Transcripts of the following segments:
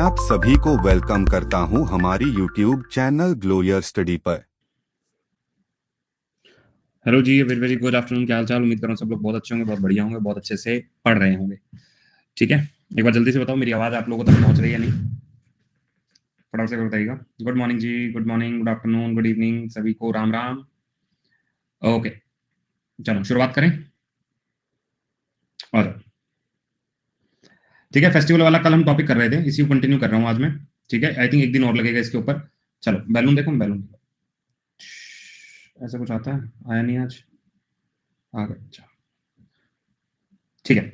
आप सभी को वेलकम करता हूं हमारी यूट्यूब चैनल ग्लोयर स्टडी पर। हेलो जी, वेरी वेरी गुड आफ्टरनून। क्या हाल चाल? उम्मीद कर रहा हूँ सब लोग बहुत अच्छे होंगे, बहुत बढ़िया होंगे, बहुत अच्छे से पढ़ रहे होंगे। ठीक है, एक बार जल्दी से बताओ मेरी आवाज़ आप लोगों तक पहुँच रही है या नहीं? फटाफट से बताइएगा। Good morning ji, good morning, good afternoon, good evening, सभी को राम राम। ओके, चलो शुरुआत करें। और ठीक है, फेस्टिवल वाला कल हम टॉपिक कर रहे थे, इसी को कंटिन्यू कर रहा हूँ आज मैं। ठीक है, आई थिंक एक दिन और लगेगा इसके ऊपर। चलो बैलून देखो, बैलून ऐसा कुछ आता है, आया नहीं आज, आ गया। अच्छा ठीक है,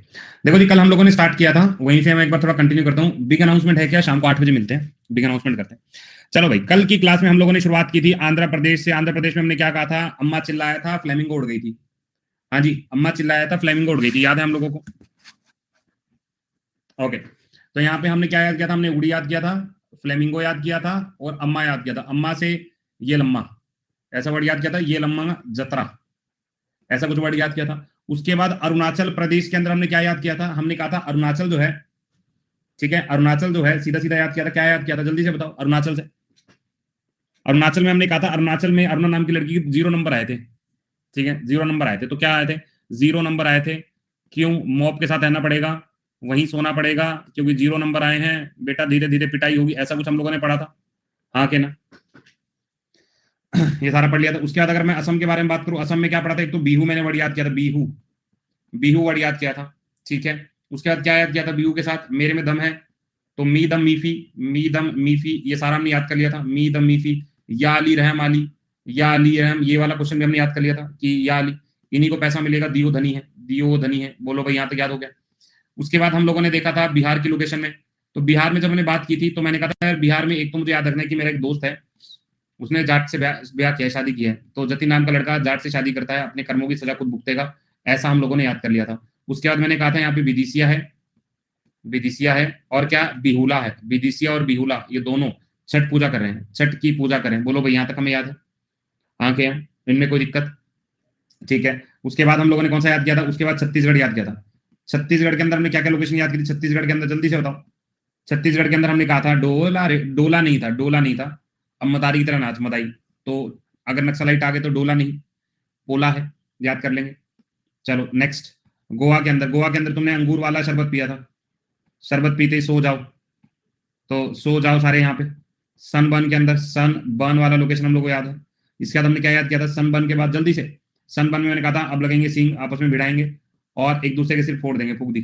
देखो जी, कल हम लोगों ने स्टार्ट किया था वहीं से मैं एक बार थोड़ा कंटिन्यू करता हूँ। बिग अनाउंसमेंट है क्या? शाम को 8 बजे मिलते हैं, बिग अनाउंसमेंट करते हैं। चलो भाई, कल की क्लास में हम लोगों ने शुरुआत की थी आंध्र प्रदेश से। आंध्र प्रदेश में हमने क्या कहा था? अम्मा चिल्लाया था, फ्लेमिंगो उड़ गई थी। हाँ जी, अम्मा चिल्लाया था, फ्लेमिंगो उड़ गई थी, याद है हम लोगों को? ओके, तो यहाँ पे हमने क्या याद किया था? हमने उड़ी याद किया था, फ्लेमिंगो याद किया था, और अम्मा याद किया था। अम्मा से ये लम्मा, ऐसा वर्ड याद किया था, ये लम्मा जतरा, ऐसा कुछ वर्ड याद किया था। उसके बाद अरुणाचल प्रदेश के अंदर हमने क्या याद किया था? हमने कहा था अरुणाचल जो है, ठीक है, अरुणाचल जो है, सीधा सीधा याद किया था। क्या याद किया था? जल्दी से बताओ। अरुणाचल से, अरुणाचल में हमने कहा था, अरुणाचल में अरुणा नाम की लड़की के 0 नंबर आए थे। ठीक है, 0 नंबर आए थे। तो क्या आए थे? 0 नंबर आए थे। क्यों? मॉब के साथ रहना पड़ेगा, वहीं सोना पड़ेगा, क्योंकि 0 नंबर आए हैं बेटा, धीरे धीरे पिटाई होगी, ऐसा कुछ हम लोगों ने पढ़ा था। हाँ के ना? ये सारा पढ़ लिया था। उसके बाद अगर मैं असम के बारे में बात करूं, असम में क्या पढ़ा था? एक तो बिहू मैंने वर्ड याद किया था, बिहू, बिहू वर्ड याद किया था। ठीक है, उसके बाद क्या याद किया था? बिहू के साथ मेरे में दम है, तो मी दम मीफी, मी दम मीफी, ये सारा हमने याद कर लिया था। मी दम मीफी, या अली रहम अली, या अली रहम, ये वाला क्वेश्चन भी हमने याद कर लिया था कि या अली, इन्हीं को पैसा मिलेगा, दियो धनी है, दियो धनी है। बोलो भाई, यहाँ तक याद हो गया? उसके बाद हम लोगों ने देखा था बिहार की लोकेशन में। तो बिहार में जब मैंने बात की थी तो मैंने कहा था यार, बिहार में एक तो मुझे याद रखना है कि मेरा एक दोस्त है, उसने जाट से ब्याह किया, शादी की है। तो जति नाम का लड़का जाट से शादी करता है, अपने कर्मों की सजा खुद भुगतेगा, ऐसा हम लोगों ने याद कर लिया था। उसके बाद मैंने कहा था यहाँ पे विदिशिया है, विदिशिया है, और क्या? बिहुला है। विदिशिया और बिहुला ये दोनों छठ पूजा कर रहे हैं, छठ की पूजा कर रहे हैं। बोलो भाई, यहाँ तक हमें याद है? हाँ क्या, इनमें कोई दिक्कत? ठीक है, उसके बाद हम लोगों ने कौन सा याद किया था? उसके बाद छत्तीसगढ़ याद किया था। छत्तीसगढ़ के अंदर हमने क्या क्या लोकेशन याद की थी? छत्तीसगढ़ के अंदर जल्दी से बताओ। छत्तीसगढ़ के अंदर हमने कहा था डोला, डोला नहीं था, डोला नहीं था। अब मदारी की तरह नाच, मदाई। तो अगर नक्सलाइट आ गए तो डोला नहीं, पोला है, याद कर लेंगे। चलो नेक्स्ट, गोवा के अंदर, गोवा के अंदर तुमने अंगूर वाला शरबत पिया था, शरबत पीते ही सो जाओ, तो सो जाओ सारे यहाँ पे। सनबर्न के अंदर, सनबर्न वाला लोकेशन हम लोग को याद है। इसके बाद हमने क्या याद किया था? सनबर्न के बाद जल्दी से, सनबर्न में मैंने कहा था अब लगेंगे सींग, आपस में भिड़ाएंगे और एक दूसरे के सिर फोड़ देंगे, फूक दी।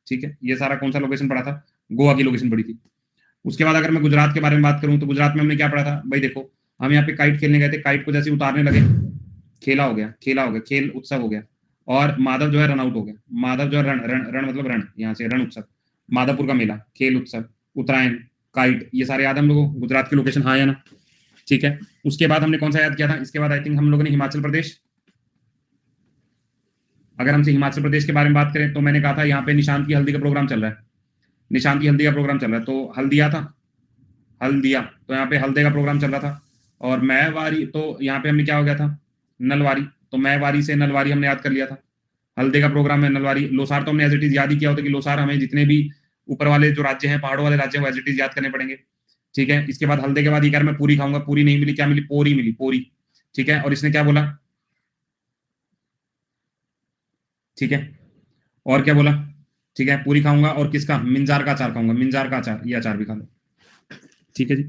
ठीक है, ये सारा कौन सा लोकेशन पड़ा था? गोवा की लोकेशन पड़ी थी। उसके बाद अगर मैं गुजरात के बारे में बात करूं तो गुजरात में हमने क्या पढ़ा था भाई? देखो, हम यहाँ पे काइट खेलने गए थे, काइट को जैसे उतारने लगे, खेला हो गया, खेला हो गया, खेल उत्सव हो गया, और माधव जो है रन आउट हो गया। माधव जो है रण, रण, रण मतलब रण, यहाँ से रण उत्सव, माधवपुर का मेला, खेल उत्सव, उत्तरायण, काइट, ये सारे याद हम लोगों को? गुजरात की लोकेशन, हाँ या ना? ठीक है, उसके बाद हमने कौन सा याद किया था? इसके बाद आई थिंक हम लोगों ने हिमाचल प्रदेश। अगर हमसे हिमाचल प्रदेश के बारे में बात करें तो मैंने कहा था यहाँ पे निशांत की हल्दी का प्रोग्राम चल रहा है, निशांत की हल्दी का प्रोग्राम चल रहा है, तो हल्दिया था, हल्दिया, तो यहाँ पे हल्दे का प्रोग्राम चल रहा था। और मैवारी, तो यहाँ पे हमने क्या हो गया था? नलवारी, तो मैवारी से नलवारी हमने याद कर लिया था। हल्दे का प्रोग्राम है नलवारी। लोसार तो हमने एज इट इज याद ही किया होता कि लोसार हमें जितने भी ऊपर वाले जो राज्य हैं, पहाड़ों वाले राज्य, वो एज इट इज याद करने पड़ेंगे। ठीक है, इसके बाद हल्दे के बाद ये कह रहा मैं पूरी खाऊंगा, पूरी नहीं मिली, क्या मिली? पोरी मिली, पोरी। ठीक है, और इसने क्या बोला? ठीक है, और क्या बोला? ठीक है, पूरी खाऊंगा, और किसका? मिंजार का अचार खाऊंगा, मिंजार का अचार, ये अचार भी खा लो। ठीक है जी।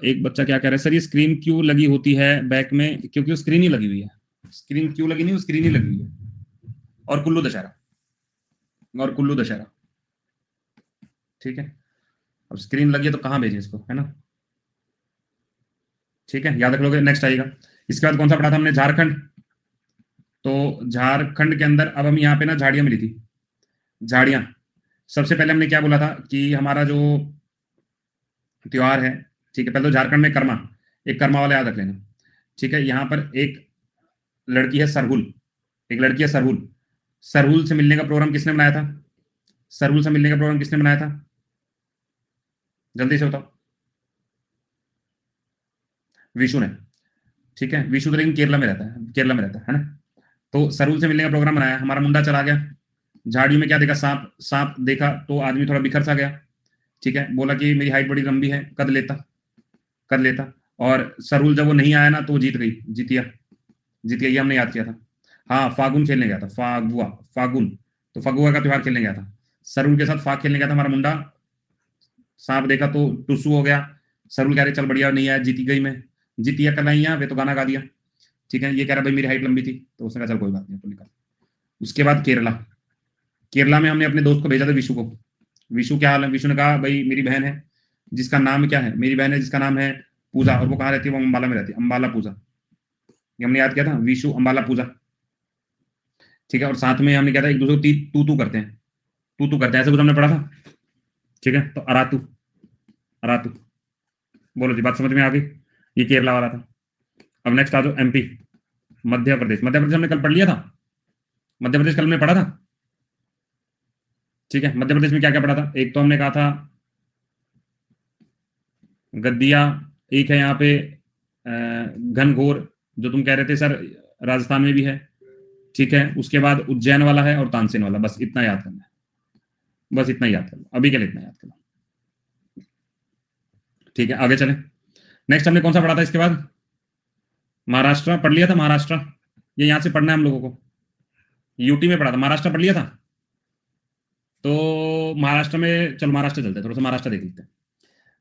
एक बच्चा क्या कह रहा है? सर ये स्क्रीन क्यों लगी होती है बैक में? क्योंकि वो स्क्रीन ही लगी हुई है। स्क्रीन क्यों लगी? नहीं, वो स्क्रीन ही लगी हुई है। और कुल्लू दशहरा, और कुल्लू दशहरा। ठीक है, अब स्क्रीन लगी है तो कहाँ भेजें इसको, है ना? ठीक है, याद रख लोगे। नेक्स्ट आएगा, इसके बाद कौन सा पढ़ा था हमने? झारखंड। तो झारखंड के अंदर अब हम यहाँ पे ना झाड़ियां मिली थी, झाड़ियां। सबसे पहले हमने क्या बोला था कि हमारा जो त्योहार है, ठीक है, पहले तो झारखंड में कर्मा, एक कर्मा वाला याद रख लेना। ठीक है, यहाँ पर एक लड़की है सरहुल, एक लड़की है सरहुल। सरहुल से मिलने का प्रोग्राम किसने बनाया था? सरहुल से मिलने का प्रोग्राम किसने बनाया था? जल्दी से बताओ। विशु ने। ठीक है, विशु तो लेकिन केरला में रहता है, केरला में रहता है ना? तो सरहुल से मिलने का प्रोग्राम बनाया, हमारा मुंडा चला गया, झाड़ियों में क्या देखा? सांप, सांप देखा तो आदमी थोड़ा बिखर सा गया। ठीक है, बोला कि मेरी हाइट बड़ी लंबी है, कर लेता। और सरूल जब वो नहीं आया ना तो वो जीत गया, ये हमने याद किया था। हाँ, फागुन खेलने गया था, फागुन, तो फगुआ का त्योहार खेलने गया था। सरूल के साथ फाग खेलने गया था हमारा मुंडा, सांप देखा तो टुसू हो गया। सरूल कह रहे चल बढ़िया, नहीं आया, जीती गई मैं, जीतिया कन्हैया, वे तो गाना गा दिया। ठीक है, ये कह रहा भाई मेरी हाइट लंबी थी, तो उसने कहा चल कोई बात नहीं, तो निकल। उसके बाद केरला में हमने अपने दोस्त को भेजा था, विशु को। विशु क्या हाल है? विशु ने कहा भाई मेरी बहन है जिसका नाम क्या है, मेरी बहन है जिसका नाम है पूजा, और वो कहाँ रहती है? वो अम्बाला में रहती है, अम्बाला पूजा। ये हमने याद किया था, विशु अम्बाला पूजा। ठीक है, और साथ में हमने क्या था, एक दूसरे को तू करते हैं, ऐसे कुछ हमने पढ़ा था। ठीक है, तो अरातू, बोलो जी, बात समझ में आ गई? ये केरला वाला था। अब नेक्स्ट आ जाओ एमपी, मध्य प्रदेश हमने कल पढ़ लिया था, मध्य प्रदेश कल हमने पढ़ा था। ठीक है, मध्य प्रदेश में क्या क्या पढ़ा था? एक तो हमने कहा था गद्दिया, एक है यहाँ पे घनघोर, जो तुम कह रहे थे सर राजस्थान में भी है। ठीक है, उसके बाद उज्जैन वाला है और तानसेन वाला, बस इतना याद करना है, बस इतना याद कर लो, अभी के लिए इतना याद कर लो। ठीक है, आगे चले। नेक्स्ट हमने कौन सा पढ़ा था इसके बाद? महाराष्ट्र पढ़ लिया था, महाराष्ट्र, ये यहां से पढ़ना है हम लोगों को, यूटी में पढ़ा था, महाराष्ट्र पढ़ लिया था। तो महाराष्ट्र में, चलो महाराष्ट्र चलते हैं, थोड़ा सा महाराष्ट्र देख लेते हैं।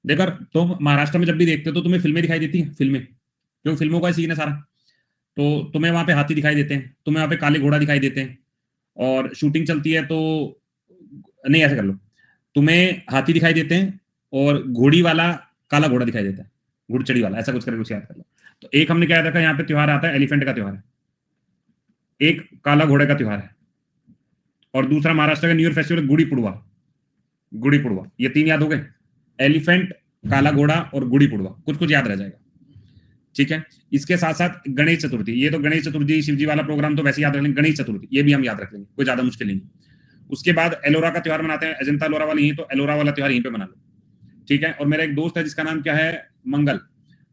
देखो, तो महाराष्ट्र में जब भी देखते हो तो तुम्हें फिल्में दिखाई देती हैं, क्योंकि फिल्मों का सीन है सारा। तो तुम्हें वहां पे हाथी दिखाई देते हैं, तुम्हें वहां पे काले घोड़ा दिखाई देते हैं, और शूटिंग चलती है तो, नहीं ऐसे कर लो, तुम्हें हाथी दिखाई देते हैं और घोड़ी वाला काला घोड़ा दिखाई देता है, घुड़चड़ी वाला, ऐसा कुछ करके कुछ याद कर लो। तो एक हमने क्या रखा, यहाँ पे त्योहार आता है एलिफेंट का त्योहार है, एक काला घोड़े का त्योहार है, और दूसरा महाराष्ट्र का न्यू ईयर फेस्टिवल गुड़ी पुड़वा। ये तीन याद हो गए, एलिफेंट, काला घोड़ा और गुड़ी पुड़वा, कुछ याद रह जाएगा। ठीक है, इसके साथ साथ गणेश चतुर्थी, ये तो गणेश चतुर्थी शिवजी वाला प्रोग्राम तो वैसे याद रख लेंगे, गणेश चतुर्थी ये भी हम याद रख लेंगे, कोई ज्यादा मुश्किल नहीं। उसके बाद एलोरा का त्योहार मनाते हैं, अजंता एलोरा वाला, यही तो एलोरा वाला त्योहार यहीं पे मना लो। ठीक है, और मेरा एक दोस्त है जिसका नाम क्या है, मंगल,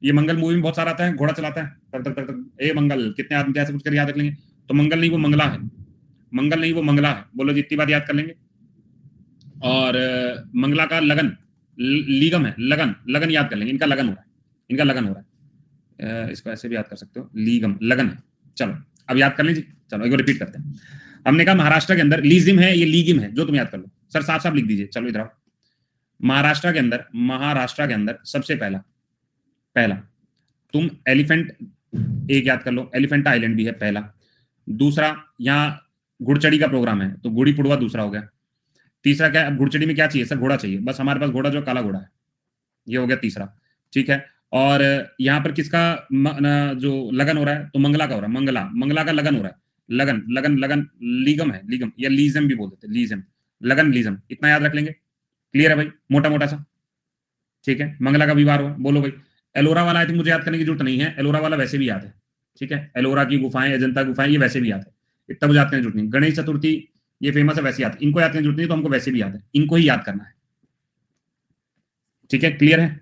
ये मंगल मूवी में बहुत सारा आता है, घोड़ा चलाता है, तर तर तर तर, ए मंगल, कितने आदमी ऐसे कुछ कर याद रख लेंगे। तो मंगल नहीं वो मंगला है, बोलो जितनी बात याद कर लेंगे। और मंगला का लगन, लीगम है, लगन याद कर लेंगे, इनका लगन हो रहा है, इसको ऐसे भी याद कर सकते हो, लगन है। चलो अब याद कर लीजिए, चलो एक बार रिपीट करते हैं। हमने कहा महाराष्ट्र के अंदर लीजिम है, ये लीगिम है, जो तुम याद कर लो सर, साफ साफ लिख दीजिए। चलो इधर आओ, महाराष्ट्र के अंदर सबसे पहला तुम एलिफेंट एक याद कर लो, एलिफेंट आइलैंड भी है पहला। दूसरा, यहाँ घुड़चड़ी का प्रोग्राम है, तो गुड़ी पुड़वा दूसरा हो गया। तीसरा क्या है, घुड़चड़ी में क्या चाहिए सर? घोड़ा चाहिए, बस हमारे पास घोड़ा जो काला घोड़ा है, ये हो गया तीसरा। ठीक है, और यहाँ पर किसका जो लगन हो रहा है, तो मंगला का हो रहा है, मंगला का लगन हो रहा है, लगन लीगम है, या लीजम भी बोल देते हैं, लीजम, इतना याद रख लेंगे। क्लियर है भाई, मोटा सा। ठीक है, मंगला का विवाह हुआ, बोलो भाई। एलोरा वाला आई थिंक मुझे याद करने की जरूरत नहीं है, एलोरा वाला वैसे भी याद है। ठीक है, एलोरा की गुफाएं, अजंता गुफाएं, ये वैसे भी याद है, इतना मुझे याद करने की जरूरत नहीं। गणेश चतुर्थी ये फेमस है, वैसे याद, इनको याद करने की जरूरत नहीं, तो हमको वैसे भी याद है, इनको ही याद करना है। ठीक है, क्लियर है,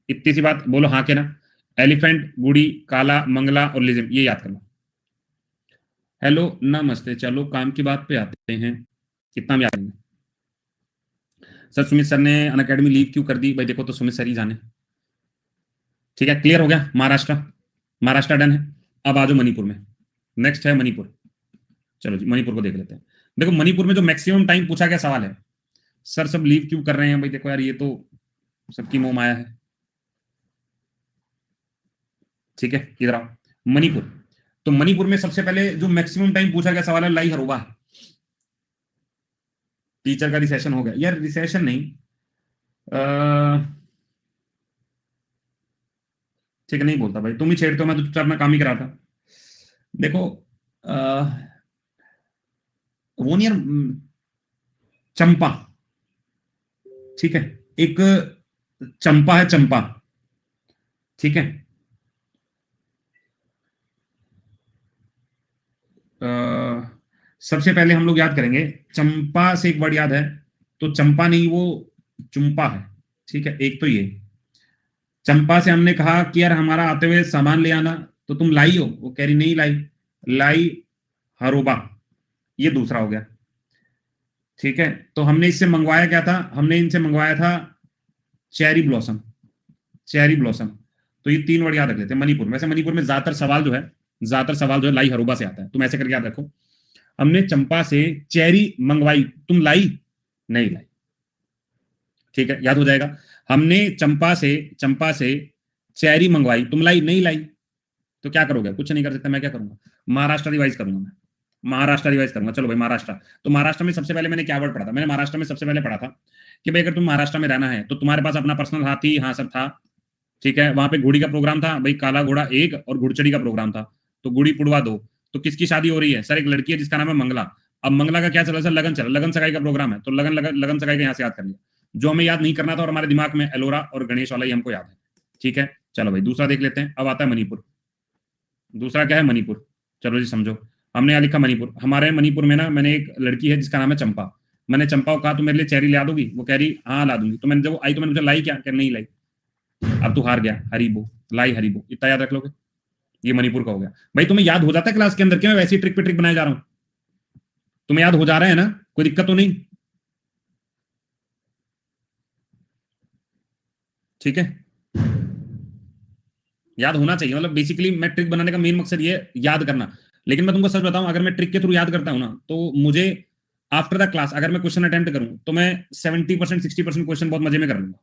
इतनी सी बात, बोलो हाँ के ना। एलिफेंट, गुड़ी, काला, मंगला और लिजम, ये याद करना। हेलो नमस्ते, चलो काम की बात पे आते हैं, कितना हम याद करेंगे। सर सुमित सर ने अनअकैडमी लीव क्यों कर दी? भाई देखो, तो सुमित सर ही जाने। ठीक है, क्लियर हो गया, महाराष्ट्र डन है। अब आ जाओ मणिपुर में, नेक्स्ट है मणिपुर। चलो जी, मणिपुर को देख लेते हैं। देखो मणिपुर में जो मैक्सिमम टाइम पूछा गया सवाल है, सर सब लीव क्यों कर रहे हैं? भाई देखो यार, ये तो सबकी मोह माया है। ठीक है, इधर आओ, मणिपुर। तो मणिपुर में सबसे पहले जो मैक्सिमम टाइम पूछा गया सवाल है, लाई हरोबा। टीचर का रिसेशन हो गया यार, रिसेशन नहीं, ठीक है, नहीं बोलता भाई, तुम ही छेड़ते हो, मैं तो चुपचाप अपना काम ही करा था। देखो वो नहीं यार, चंपा। ठीक है, एक चंपा है, चंपा। ठीक है, सबसे पहले हम लोग याद करेंगे, चंपा से एक वर्ड याद है, तो चंपा नहीं वो चुंपा है। ठीक है, एक तो ये चंपा से हमने कहा कि यार हमारा आते हुए सामान ले आना, तो तुम लाई हो? वो कह रही नहीं लाई, लाई हरोबा, ये दूसरा हो गया। ठीक है, तो हमने इससे मंगवाया क्या था? हमने इनसे मंगवाया था चेरी ब्लॉसम, चेरी ब्लॉसम। तो ये 3 वर्ड याद रख लेते हैं मणिपुर। वैसे मणिपुर में ज्यादातर सवाल जो है लाई हरोबा से आता है। तुम ऐसे करके याद रखो, हमने चंपा से चेरी मंगवाई, तुम लाई नहीं लाई, ठीक है, याद हो जाएगा। हमने चंपा से चेरी मंगवाई, तुम लाई नहीं लाई, तो क्या करोगे? कुछ नहीं कर सकते। मैं क्या करूंगा? महाराष्ट्र रिवाइज करूंगा, मैं महाराष्ट्र रिवाइज करूंगा। चलो भाई महाराष्ट्र। तो महाराष्ट्र में सबसे पहले मैंने क्या वर्ड पढ़ा था? मैंने महाराष्ट्र में सबसे पहले पढ़ा था कि भाई अगर तुम महाराष्ट्र में रहना है तो तुम्हारे पास अपना पर्सनल हाथी, हाँ सब था, ठीक है। वहां पे घोड़ी का प्रोग्राम था भाई, काला घोड़ा 1 और घुड़चड़ी का प्रोग्राम था, तो गुड़ी पुड़वा 2। तो किसकी शादी हो रही है? सर एक लड़की है जिसका नाम है मंगला। अब मंगला का क्या चल रहा है सर? लगन चल रहा है, लगन सगाई का प्रोग्राम है, तो लगन सगाई का यहाँ से याद कर लिया। जो हमें याद नहीं करना था और हमारे दिमाग में एलोरा और गणेश वाला ही हमको याद है, ठीक है। चलो भाई दूसरा देख लेते हैं। अब आता है मणिपुर। दूसरा क्या है? मणिपुर। चलो जी समझो, हमने यहाँ लिखा मणिपुर। हमारे मणिपुर में ना, मैंने एक लड़की है जिसका नाम है चंपा। मैंने चंपा को कहा तू मेरे लिए चेरी ला दोगी? वो कह रही हाँ ला दूंगी। तो मैंने जब आई तो मैंने लाई क्या? कह नहीं लाई। अब तू हार गया, हरीबो लाई हरीबो, इतना याद रख लोगे। ये मणिपुर का हो गया। भाई तुम्हें याद हो जाता है क्लास के अंदर, क्या मैं वैसी ट्रिक पे ट्रिक बनाया जा रहा हूं? तुम्हें याद हो जा रहा है ना? कोई दिक्कत तो नहीं? ठीक है, याद होना चाहिए। मतलब बेसिकली मैं ट्रिक बनाने का मेन मकसद ये याद करना। लेकिन मैं तुमको सच बताऊं, अगर मैं ट्रिक के थ्रू याद करता हूं ना, तो मुझे आफ्टर द क्लास अगर मैं क्वेश्चन अटेम्प्ट करूं तो मैं 70% 60% क्वेश्चन बहुत मजे में कर लूंगा,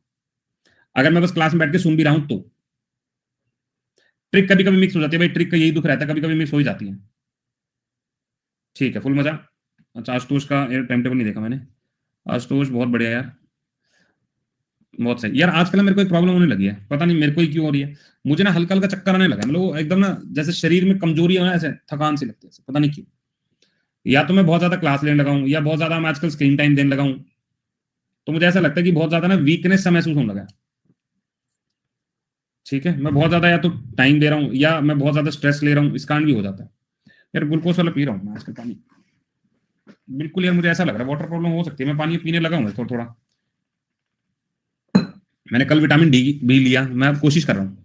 अगर मैं बस क्लास में बैठ के सुन भी रहा हूं तो। ट्रिक कभी कभी मिक्स हो जाती है भाई, ट्रिक का यही दुख रहता है, कभी कभी मिक्स हो ही जाती है। ठीक है, फुल मजा। अच्छा, आशुतोष का टाइम टेबल नहीं देखा मैंने। आशुतोष बहुत बढ़िया यार, बहुत सही यार। आजकल मेरे को एक प्रॉब्लम होने लगी है, पता नहीं मेरे को ही क्यों हो रही है। मुझे ना हल्का हल्का चक्कर आने लगा, मतलब एकदम ना जैसे शरीर में कमजोरी है ना, ऐसे थकान सी लगती है, पता नहीं क्यों। या तो मैं बहुत ज्यादा क्लास लेने लगा हूं, या बहुत ज्यादा मैं आजकल स्क्रीन टाइम देने लगा हूं, तो मुझे ऐसा लगता है कि बहुत ज्यादा ना वीकनेस सा महसूस होने लगा है। ठीक है, मैं बहुत ज्यादा या तो टाइम दे रहा हूँ या मैं बहुत ज्यादा स्ट्रेस ले रहा हूँ, इस कारण भी हो जाता है। यार ग्लूकोज वाला पी रहा हूँ मैं आजकल पानी, बिल्कुल यार मुझे ऐसा लग रहा है वाटर प्रॉब्लम हो सकती है। मैं पानी पीने लगा हूँ थोड़ा थोड़ा। मैंने कल विटामिन डी भी लिया, मैं अब कोशिश कर रहा हूँ।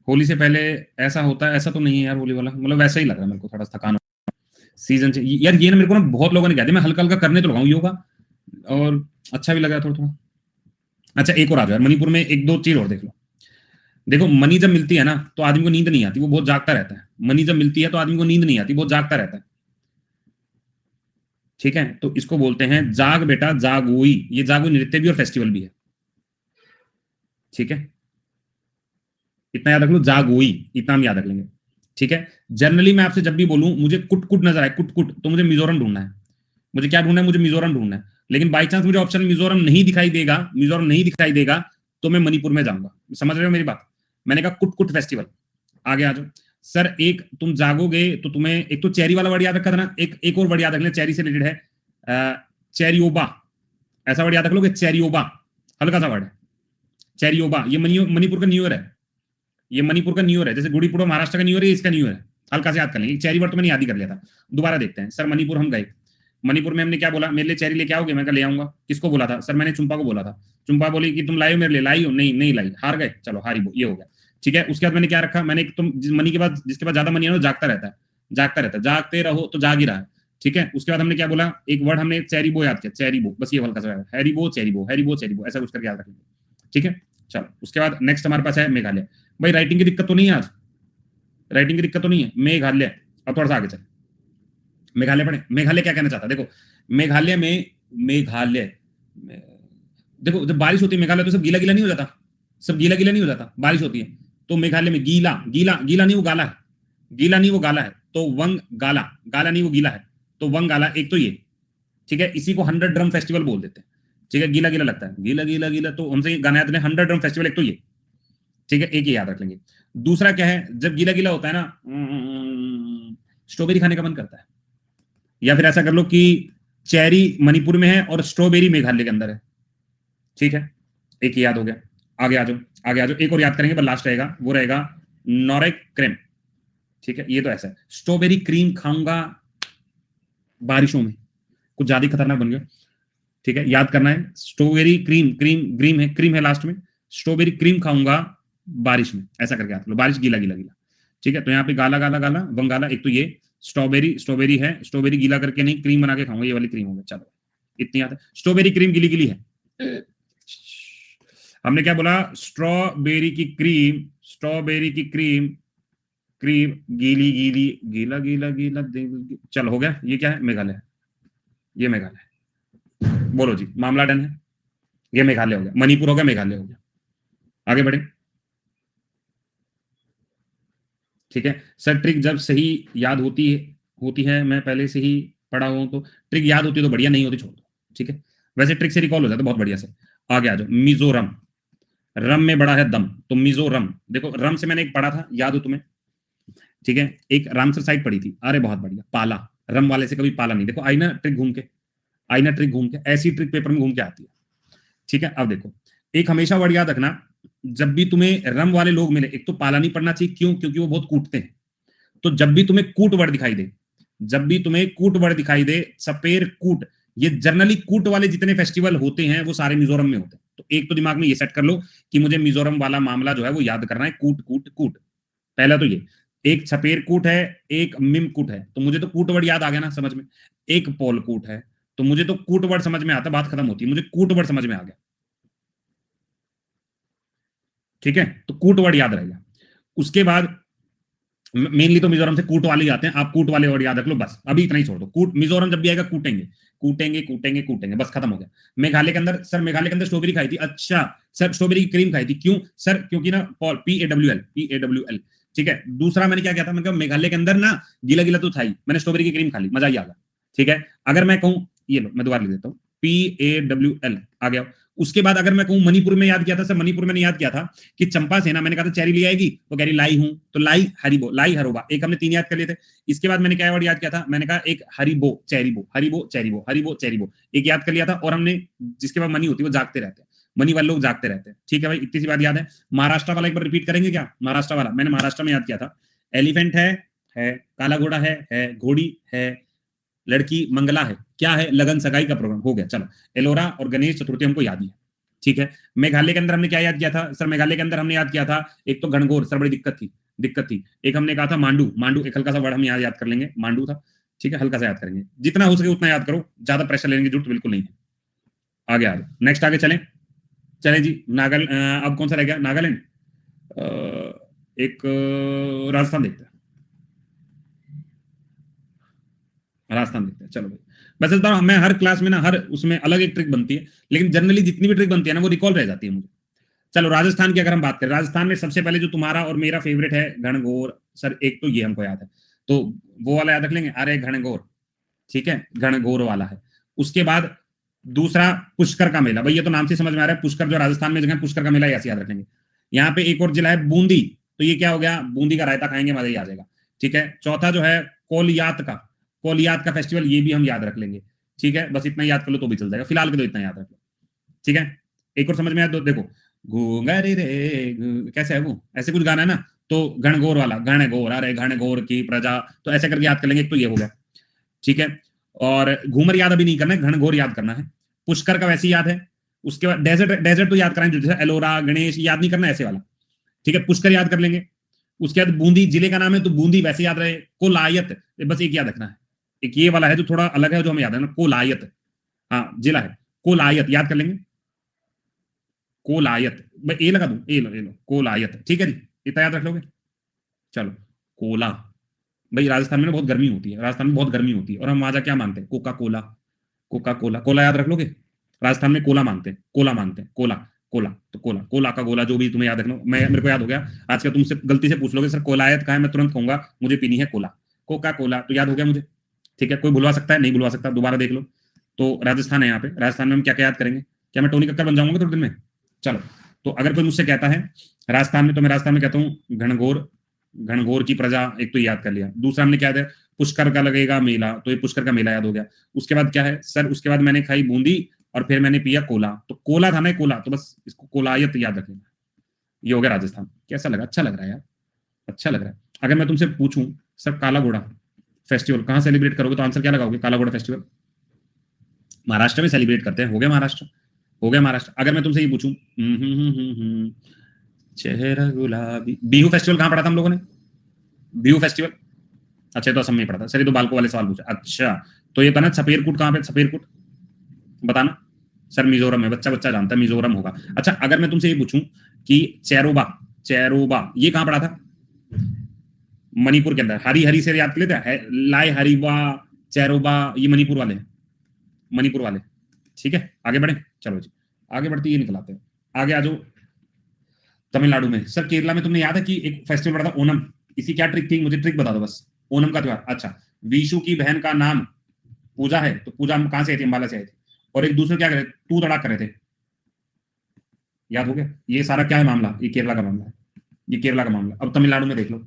होली से पहले ऐसा होता है? ऐसा तो नहीं है यार होली वाला, मतलब वैसा ही लग रहा है मेरे को, थोड़ा थकान सीजन से यार। ये ना मेरे को ना बहुत लोगों ने कहा था, मैं हल्का हल्का करने तो लगाऊं योगा, और अच्छा भी लगा थोड़ा थोड़ा। अच्छा एक और आ जाओ यार, मणिपुर में एक दो चीज और देख लो। देखो मनी जब मिलती है ना तो आदमी को नींद नहीं आती, वो बहुत जागता रहता है। मनी जब मिलती है तो आदमी को नींद नहीं आती, बहुत जागता रहता है। ठीक है, तो इसको बोलते हैं जाग बेटा जागोई। ये जागोई नृत्य भी और फेस्टिवल भी है, ठीक है। इतना याद रख लो, जागोई, इतना हम याद रख लेंगे, ठीक है। जनरली मैं आपसे जब भी बोलूं मुझे कुट कुट नजर आए, कुट कुट, तो मुझे मिजोरम ढूंढना है। मुझे क्या ढूंढना है? मुझे मिजोरम ढूंढना है। लेकिन बाई चांस मुझे ऑप्शन मिजोरम नहीं दिखाई देगा, मिजोरम नहीं दिखाई देगा, तो मैं मणिपुर में जाऊंगा। समझ रहे हो मेरी बात? मैंने कहा कुट कुट फेस्टिवल। आगे आ जाओ सर। एक तुम जागोगे तो तुम्हें एक तो चेरी वाला वर्ड याद रखा था ना, एक और वर्ड याद रख ले, चेरी से रिलेटेड है, चेरियोबा। ऐसा वर्ड याद रख लो कि चेरियोबा, हल्का सा वर्ड है चेरियोबा। ये मणिपुर का न्यू ईयर है, ये मणिपुर का न्यू ईयर है। जैसे गुड़ी पुड़ो महाराष्ट्र का न्यू ईयर है, इसका न्यू ईयर है। हल्का से याद कर लेंगे। चेरी वर्ड तो मैंने याद ही कर लिया था। दोबारा देखते हैं सर। मणिपुर हम गए, मणिपुर में हमने क्या बोला? मेरे लिए चेरी लेके आओगे? मैं ले आऊंगा। किसको बोला था सर? मैंने चुंपा को बोला था। चुंपा बोली कि तुम लाए हो मेरे लिए? लाई हो? नहीं नहीं लाई। हार गए, चलो हारी, ये हो गया, ठीक है। उसके बाद मैंने क्या रखा? मैंने तुम मनी के बाद, जिसके पास ज्यादा मनी है ना जागता रहता है, जागता रहता है, जागते रहो तो जाग ही रहा है, ठीक है। उसके बाद हमने क्या बोला? एक वर्ड हमने चेरीबो याद किया, चेरीबो, बस ये हल्का सा हैरीबो चेरीबो, हैरीबो चेरीबो, ऐसा कुछ करके याद रखेंगे, ठीक है। चलो उसके बाद नेक्स्ट हमारे पास है मेघालय। भाई राइटिंग की दिक्कत तो नहीं है आज? राइटिंग की दिक्कत तो नहीं है? मेघालय। अब थोड़ा सा आगे चल, मेघालय पढ़े। मेघालय क्या कहना चाहता है? देखो मेघालय में, मेघालय देखो जब बारिश होती है मेघालय तो सब गीला गीला नहीं हो जाता? सब गीला गीला नहीं हो जाता? बारिश होती है तो मेघालय में गीला गीला, गीला नहीं वो गाला है, गीला नहीं वो गाला है, तो वंग गाला, गाला नहीं वो गीला है, तो वंग गाला। एक तो ये, ठीक है। इसी को 100 ड्रम फेस्टिवल बोल देते हैं, ठीक है। गीला गीला लगता है, गीला गीला गीला, तो हमसे गाना याद नहीं, 100 ड्रम फेस्टिवल, एक तो ये, ठीक है। एक ही याद रख लेंगे। दूसरा क्या है? जब गीला गीला होता है ना, स्ट्रॉबेरी खाने का मन करता है। या फिर ऐसा कर लो कि चेरी मणिपुर में है और स्ट्रॉबेरी मेघालय के अंदर है, ठीक है। एक ही याद हो गया। आगे आ जाओ, आगे आ जाओ। एक और याद करेंगे, पर लास्ट रहेगा, वो रहेगा नॉरेक क्रीम, ठीक है। ये तो ऐसा है, स्ट्रॉबेरी क्रीम खाऊंगा बारिशों में, कुछ ज्यादा खतरनाक बन गया, ठीक है। याद करना है, स्ट्रॉबेरी क्रीम, क्रीम ग्रीम है, क्रीम है लास्ट में, स्ट्रॉबेरी क्रीम खाऊंगा बारिश में, ऐसा करके याद लो। बारिश गीला गीला गीला, ठीक है। तो यहाँ पे गाला गाला गाला बंगाला, एक तो ये स्ट्रॉबेरी, स्ट्रॉबेरी है, स्ट्रॉबेरी गीला करके नहीं, क्रीम बना के खाऊंगा, ये वाली क्रीम हो गई। चलो इतनी याद है, स्ट्रॉबेरी क्रीम गीली गीली है। हमने क्या बोला, स्ट्रॉबेरी की क्रीम, स्ट्रॉबेरी की क्रीम, क्रीम गीली गीली, गीला गीला गीला, चल हो गया। ये क्या है, मेघालय, ये मेघालय। बोलो जी, मामला डन है, ये मेघालय हो गया, मणिपुर हो गया, मेघालय हो गया। आगे बढ़े, ठीक है सर। ट्रिक जब सही याद होती है, मैं पहले से ही पढ़ा हूं, तो ट्रिक याद होती है तो बढ़िया, नहीं होती छोड़ दो, ठीक है। वैसे ट्रिक से रिकॉल हो जाता है बहुत बढ़िया से। आगे आ जाओ, मिजोरम, रम में बड़ा है दम, तो मिजोरम। देखो रम से मैंने एक पढ़ा था, याद हो तुम्हें, ठीक है। एक रामसर साइड पढ़ी थी, अरे बहुत बढ़िया, पाला। रम वाले से कभी पाला नहीं। देखो आई ना ट्रिक घूम के, आई ना ट्रिक घूम के, ऐसी ट्रिक पेपर में घूम के आती है, ठीक है। अब देखो, एक हमेशा वर्ड याद रखना, जब भी तुम्हें रम वाले लोग मिले, एक तो पाला नहीं पढ़ना चाहिए, क्यों, क्योंकि वो बहुत कूटते हैं। तो जब भी तुम्हें कूट वर्ड दिखाई दे, जब भी तुम्हें कूट वर्ड दिखाई दे, सपेर कूट, ये जनरली कूट वाले जितने फेस्टिवल होते हैं वो सारे मिजोरम में होते हैं। तो एक तो दिमाग में ये सेट कर लो कि मुझे मिजोरम वाला मामला जो है वो याद करना है, कूट कूट कूट। पहला तो ये, एक छपेर कूट है, एक मिम कूट है, तो मुझे तो कूट वर्ड याद आ गया ना समझ में। एक पोल कूट है, तो मुझे तो कूट वर्ड समझ में आता, बात खत्म होती है, मुझे कूट वर्ड समझ में आ गया, ठीक है। तो कूट वर्ड याद रहेगा। उसके बाद मेनली तो मिजोरम से कूट वाले आते हैं, आप कूट वाले वर्ड याद रख लो बस, अभी इतना ही छोड़ दो। कूट, मिजोरम जब भी आएगा कूटेंगे, कूटेंगे कूटेंगे कूटेंगे, बस खत्म हो गया। मेघालय के अंदर, सर मेघालय के अंदर स्ट्रॉबेरी खाई थी, अच्छा सर स्ट्रॉबेरी की क्रीम खाई थी, क्यों सर, क्योंकि ना पॉल, PAWL, PAWL, ठीक है। दूसरा मैंने क्या किया था, मैंने कहा मेघालय के अंदर ना गीला गीला तो था ही, मैंने स्ट्रॉबेरी की क्रीम खा ली, मजा ही आ गया, ठीक है। अगर मैं कहूँ, ये लो मैं दोबारा लिख देता हूँ, PAWL आ गया। उसके बाद अगर मैं कहूँ मणिपुर में याद किया था, सर मणिपुर में याद किया था कि चंपा सेना, मैंने कहा था चेरी ले आएगी, तो कह रही लाई हूं, तो लाई हरिबो, लाई हरोबा, एक हमने 3 याद कर लिए थे। इसके बाद मैंने क्या वर्ड याद किया था, मैंने कहा एक हरिबो चेरीबो, हरिबो चेरीबो, हरिबो चेरीबो, एक याद कर लिया था। और हमने, जिसके बाद मनी होती है वो जागते रहते हैं, मनी वाले लोग जागते रहते हैं, ठीक है भाई, इतनी सी बात याद है। महाराष्ट्र वाला एक बार रिपीट करेंगे क्या, महाराष्ट्र वाला मैंने महाराष्ट्र में याद किया था, एलिफेंट है, काला घोड़ा है, घोड़ी है, लड़की मंगला है, क्या है, लगन सगाई का प्रोग्राम, हो गया चलो। एलोरा और गणेश चतुर्थी हमको याद ही है, ठीक है। मेघालय के अंदर हमने क्या याद किया था, सर मेघालय के अंदर हमने याद किया था, एक तो घनघोर, सर बड़ी दिक्कत थी। एक हमने कहा था मांडू, मांडू एक हल्का सा वर्ड हम याद कर लेंगे, मांडू था, ठीक है, हल्का सा याद करेंगे, जितना हो सके उतना याद करो, ज्यादा प्रेशर लेने की जरूरत बिल्कुल नहीं है। आगे आगे नेक्स्ट आगे चलें, चले जी। अब कौन सा रह गया, नागालैंड, एक राजस्थान देखते हैं, राजस्थान देखते हैं, चलो भाई। वैसे तो मैं हर क्लास में ना, हर उसमें अलग एक ट्रिक बनती है, लेकिन जनरली जितनी भी ट्रिक बनती है ना वो रिकॉल रह जाती है मुझे। चलो राजस्थान की अगर हम बात करें, राजस्थान में सबसे पहले जो तुम्हारा और मेरा फेवरेट है घनघोर, सर एक तो ये हमको याद है, तो वो वाला याद रख लेंगे, अरे घनघोर, ठीक है, घनघोर वाला है। उसके बाद दूसरा पुष्कर का मेला, भाई ये तो नाम से समझ में आ रहा है, पुष्कर जो राजस्थान में जगह पुष्कर का मेला, ऐसे याद रखेंगे। यहाँ पे एक और जिला है बूंदी, तो ये क्या हो गया, बूंदी का रायता खाएंगे, मजा ही आ जाएगा, ठीक है। चौथा जो है कोलियात का फेस्टिवल, ये भी हम याद रख लेंगे, ठीक है। बस इतना याद कर लो तो भी चल जाएगा, फिलहाल के तो इतना याद रख लो, ठीक है। एक और समझ में आया तो देखो, घूंगरे रे कैसे है वो, ऐसे कुछ गाना है ना, तो घनघोर वाला, घनघोर, अरे घनघोर की प्रजा, तो ऐसे करके याद कर लेंगे, एक तो ये हो गया, ठीक है। और घूमर याद अभी नहीं करना है, घनघोर याद करना है। पुष्कर का वैसे याद है। उसके बाद डेजर्ट, डेजर्ट तो याद कराएंगे, जैसे एलोरा गणेश याद नहीं करना, ऐसे वाला, ठीक है। पुष्कर याद कर लेंगे। उसके बाद बूंदी जिले का नाम है, तो बूंदी वैसे याद रहे। कोलायत, बस एक याद रखना है, एक ये वाला है जो थोड़ा अलग है, जो हमें याद है ना, कोलायत, हाँ जिला है कोलायत, याद कर लेंगे, कोलायत, मैं ए लगा दूं, ए लो कोलायत, ठीक है जी, इतना याद रख लोगे, चलो। कोला, भाई राजस्थान में ना बहुत गर्मी होती है, राजस्थान में बहुत गर्मी होती है, और हम वहां जा क्या मांगते हैं, Coca Cola, Coca Cola, Cola याद रख लोगे। राजस्थान में कोला मांगते हैं, कोला मांगते हैं, कोला, कोला, तो कोला, कोला का गोला, जो भी तुम्हें याद रखना, मैं मेरे को याद हो गया। आज का तुमसे गलती से पूछ लोगे सर कोलायत कहाँ है, मैं तुरंत कहूंगा मुझे पीनी है कोला, कोका कोला, तो याद हो गया मुझे, ठीक है। कोई भुलवा सकता है, नहीं भुलवा सकता, दोबारा देख लो। तो राजस्थान है यहाँ पे, राजस्थान में हम क्या क्या याद करेंगे, क्या मैं टोनी कक्कर बन जाऊंगा थोड़े दिन में, चलो। तो अगर कोई मुझसे कहता है राजस्थान में, तो मैं राजस्थान में कहता हूँ घनघोर, घनघोर की प्रजा, एक तो याद कर लिया। दूसरा हमने क्या याद है, पुष्कर का लगेगा मेला, तो ये पुष्कर का मेला याद हो गया। उसके बाद क्या है सर, उसके बाद मैंने खाई बूंदी, और फिर मैंने पिया कोला, तो कोला था ना कोला, तो बस इसको कोलायत याद रख लेना। ये हो गया राजस्थान। कैसा लगा, अच्छा लग रहा है यार, अच्छा लग रहा है। अगर मैं तुमसे पूछूं सर काला घोड़ा फेस्टिवल कहाँ सेलिब्रेट करोगे, तो आंसर क्या लगाओगे, काला घोड़ा फेस्टिवल महाराष्ट्र में सेलिब्रेट करते हैं, हो गया महाराष्ट्र, हो गया महाराष्ट्र। अगर मैं तुमसे ये पूछूं, चेहरा गुलाबी, बिहू फेस्टिवल कहाँ पढ़ा था हम लोगों ने, बिहू फेस्टिवल, अच्छा तो असम में पढ़ा था सर, ये तो बालको वाले सवाल पूछा, अच्छा। तो ये कहना सपेरकुट कहाँ पे, सपेरकुट बताना, सर मिजोरम है, बच्चा बच्चा जानता है, मिजोरम होगा। अच्छा अगर मैं तुमसे ये पूछूं कि चेरोबा, चेरोबा ये कहां पड़ा था? मणिपुर के अंदर। हरी हरी से याद कर लेते हैं, लाए हरीबा, चेरोबा, ये मणिपुर वाले हैं, मणिपुर वाले। ठीक है आगे बढ़े, चलो जी आगे बढ़ते ये निकल आते हैं। आगे आ जाओ तमिलनाडु में। सर केरला में तुमने याद है कि एक फेस्टिवल पड़ा था ओनम, इसी क्या ट्रिक थी, मुझे ट्रिक बता दो बस। ओनम का त्योहार, अच्छा विशु की बहन का नाम पूजा है, तो पूजा हम कहां से आई थी? अंबाला से आई थी। और एक दूसरे क्या करे, तू तड़ाक कर रहे थे, याद हो गया? ये सारा क्या है मामला? ये केरला का मामला है, ये केरला का मामला। अब तमिलनाडु में देख लो,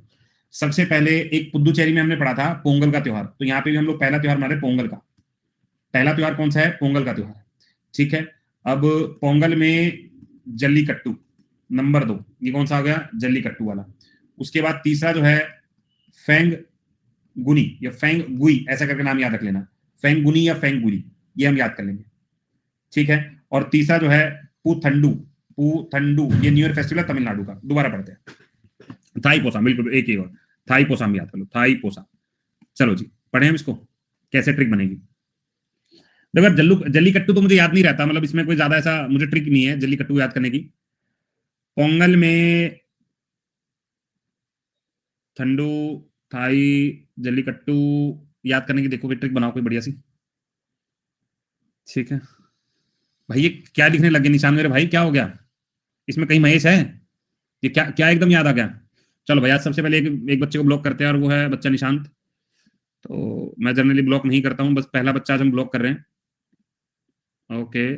सबसे पहले एक पुदुचेरी में हमने पढ़ा था पोंगल का त्योहार, तो यहाँ पे भी हम लोग पहला त्योहार मना रहे पोंगल का। पहला त्योहार कौन सा है? पोंगल का त्योहार। ठीक है, अब पोंगल में जल्लीकट्टू नंबर 2, ये कौन सा आ गया? जल्लीकट्टू वाला। उसके बाद तीसरा जो है फेंग गुनी या फेंग गुई, ऐसा करके नाम याद रख लेना, फेंग गुनी या फेंग गुई, ये हम याद कर लेंगे। ठीक है, और तीसरा जो है पुथंडू, पुथंडू ये न्यू ईयर फेस्टिवल है तमिलनाडु का। दोबारा पढ़ते हैं, थाई पोसा, बिल्कुल एक ही और थाई पोसा हम याद कर लो, थाई पोसा। चलो जी पढ़े हम इसको, कैसे ट्रिक बनेगी। देखो जल्लीकट्टू तो मुझे याद नहीं रहता, मतलब इसमें कोई ज्यादा ऐसा मुझे ट्रिक नहीं है जल्लीकट्टू याद करने की। पोंगल में ठंडू, थाई, जल्लीकट्टू याद करने की देखो, ट्रिक बनाओ कोई बढ़िया सी। ठीक है भाई, ये क्या लिखने लगे निशान मेरे भाई, क्या हो गया? इसमें कहीं महेश है? ये क्या क्या एकदम याद आ गया? चलो भैया सबसे पहले एक बच्चे को ब्लॉक करते हैं, और वो है बच्चा निशांत। तो मैं जनरली ब्लॉक नहीं करता हूँ, बस पहला बच्चा आज हम ब्लॉक कर रहे हैं। ओके,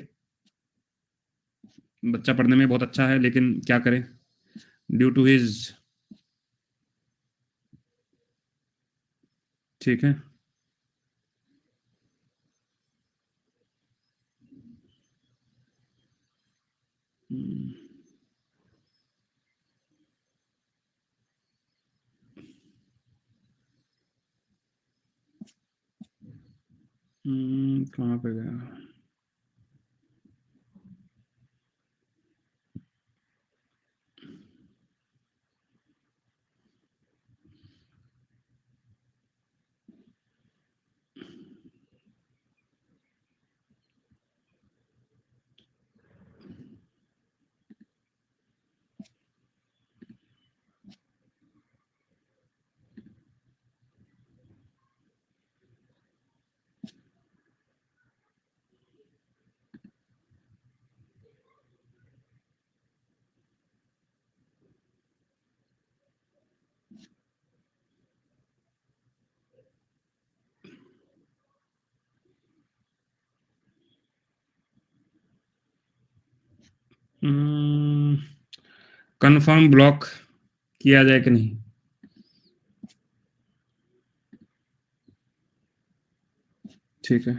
बच्चा पढ़ने में बहुत अच्छा है, लेकिन क्या करें, ड्यू टू हिज, ठीक है कहाँ पे गया? कंफर्म ब्लॉक किया जाए कि नहीं? ठीक है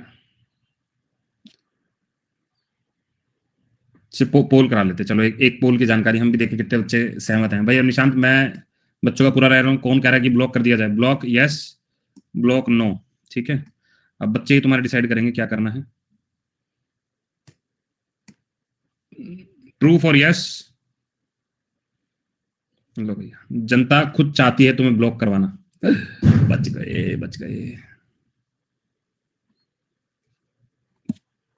पोल करा लेते, चलो एक पोल की जानकारी हम भी देखें कितने बच्चे सहमत हैं। भाई अब निशांत मैं बच्चों का पूरा रह रहा हूँ, कौन कह रहा है कि ब्लॉक कर दिया जाए? Block yes, block no. ठीक है, अब बच्चे ही तुम्हारे डिसाइड करेंगे क्या करना है। ट्रू फॉर यस, लो भैया, जनता खुद चाहती है तुम्हें ब्लॉक करवाना। बच गए बच गए।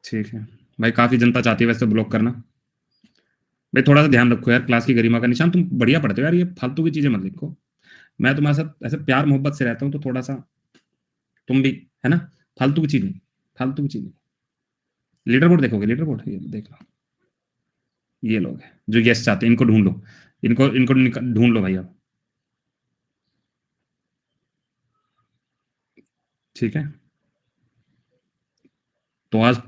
ठीक है भाई, काफी जनता चाहती है वैसे ब्लॉक करना। भाई थोड़ा सा ध्यान रखो यार क्लास की गरिमा का। निशान तुम बढ़िया पढ़ते हो यार, ये फालतू की चीजें मत लिखो। मैं तुम्हारे साथ ऐसे प्यार मोहब्बत से रहता हूँ, तो थोड़ा सा तुम भी, है ना, फालतू की चीज नहीं, फालतू की चीज नहीं। लीडर बोर्ड देखोगे? लीडर बोर्ड ये देख लो, ये लोग हैं जो यस चाहते हैं, इनको ढूंढ लो, इनको इनको ढूंढ लो भाई अब। ठीक है, तो आज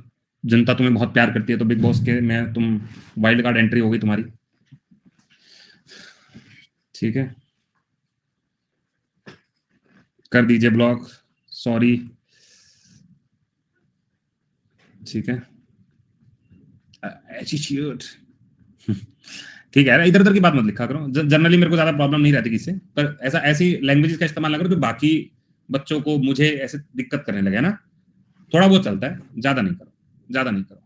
जनता तुम्हें बहुत प्यार करती है, तो बिग बॉस के में तुम वाइल्ड कार्ड एंट्री होगी तुम्हारी। ठीक है, कर दीजिए ब्लॉक, सॉरी। ठीक है एटीट्यूड। ठीक है, इधर उधर की बात मत लिखा करो। जनरली मेरे को ज्यादा प्रॉब्लम नहीं रहती किससे, पर ऐसा ऐसी लैंग्वेजेस का इस्तेमाल ना करो जो बाकी बच्चों को मुझे ऐसे दिक्कत करने लगे, ना। थोड़ा बहुत चलता है, ज्यादा नहीं करो, ज्यादा नहीं करो।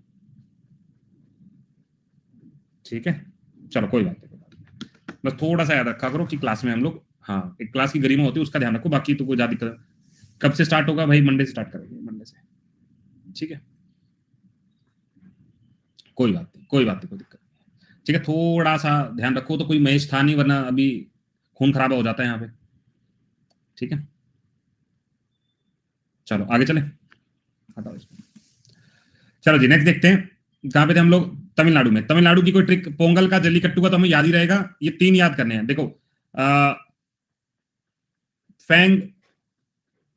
ठीक है, चलो कोई बात नहीं, बस थोड़ा सा याद रखा करो कि क्लास में हम लोग, हाँ एक क्लास की गरिमा होती है, उसका ध्यान रखो, बाकी तो कोई ज्यादा दिक्कत। कब से स्टार्ट होगा भाई? मंडे से स्टार्ट करेंगे, मंडे से। ठीक है कोई बात नहीं, कोई दिक्कत नहीं। ठीक है, थोड़ा सा ध्यान रखो, तो कोई मैच था नहीं, वरना अभी खून खराबा हो जाता है यहाँ पे। ठीक है, चलो आगे चले, हटाओ इसको। चलो जी नेक्स्ट देखते हैं, कहाँ पे थे हम लोग? तमिलनाडु में। तमिलनाडु की कोई ट्रिक, पोंगल का, जल्लीकट्टू का तो हमें याद ही रहेगा। ये 3 याद करने हैं। देखो फैंग,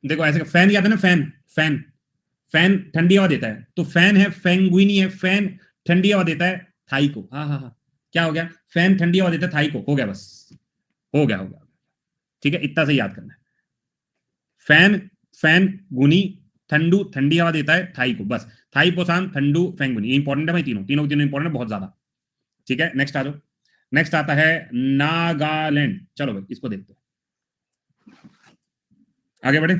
देखो ऐसे फैन याद है ना, फैन फैन फैन ठंडी हवा देता है, तो फैन है, फैंगुइनी है, फैन ठंडी हवा देता है थाई को। हाँ हाँ हाँ, क्या हो गया? फैन ठंडी हवा देता है थाई को, हो गया बस, हो गया हो गया। ठीक है, इतना से याद करना है। फैन, फैन गुनी, ठंडू ठंडी हवा देता है थाई को, बस। थाई पोसान ठंडू फैंगुनी, ये इंपॉर्टेंट है भाई, तीनों तीनों तीनों इंपॉर्टेंट है बहुत ज्यादा। ठीक है, नेक्स्ट आ जाओ। नेक्स्ट आता है नागालैंड। चलो भाई इसको देखते हैं, आगे बढ़े।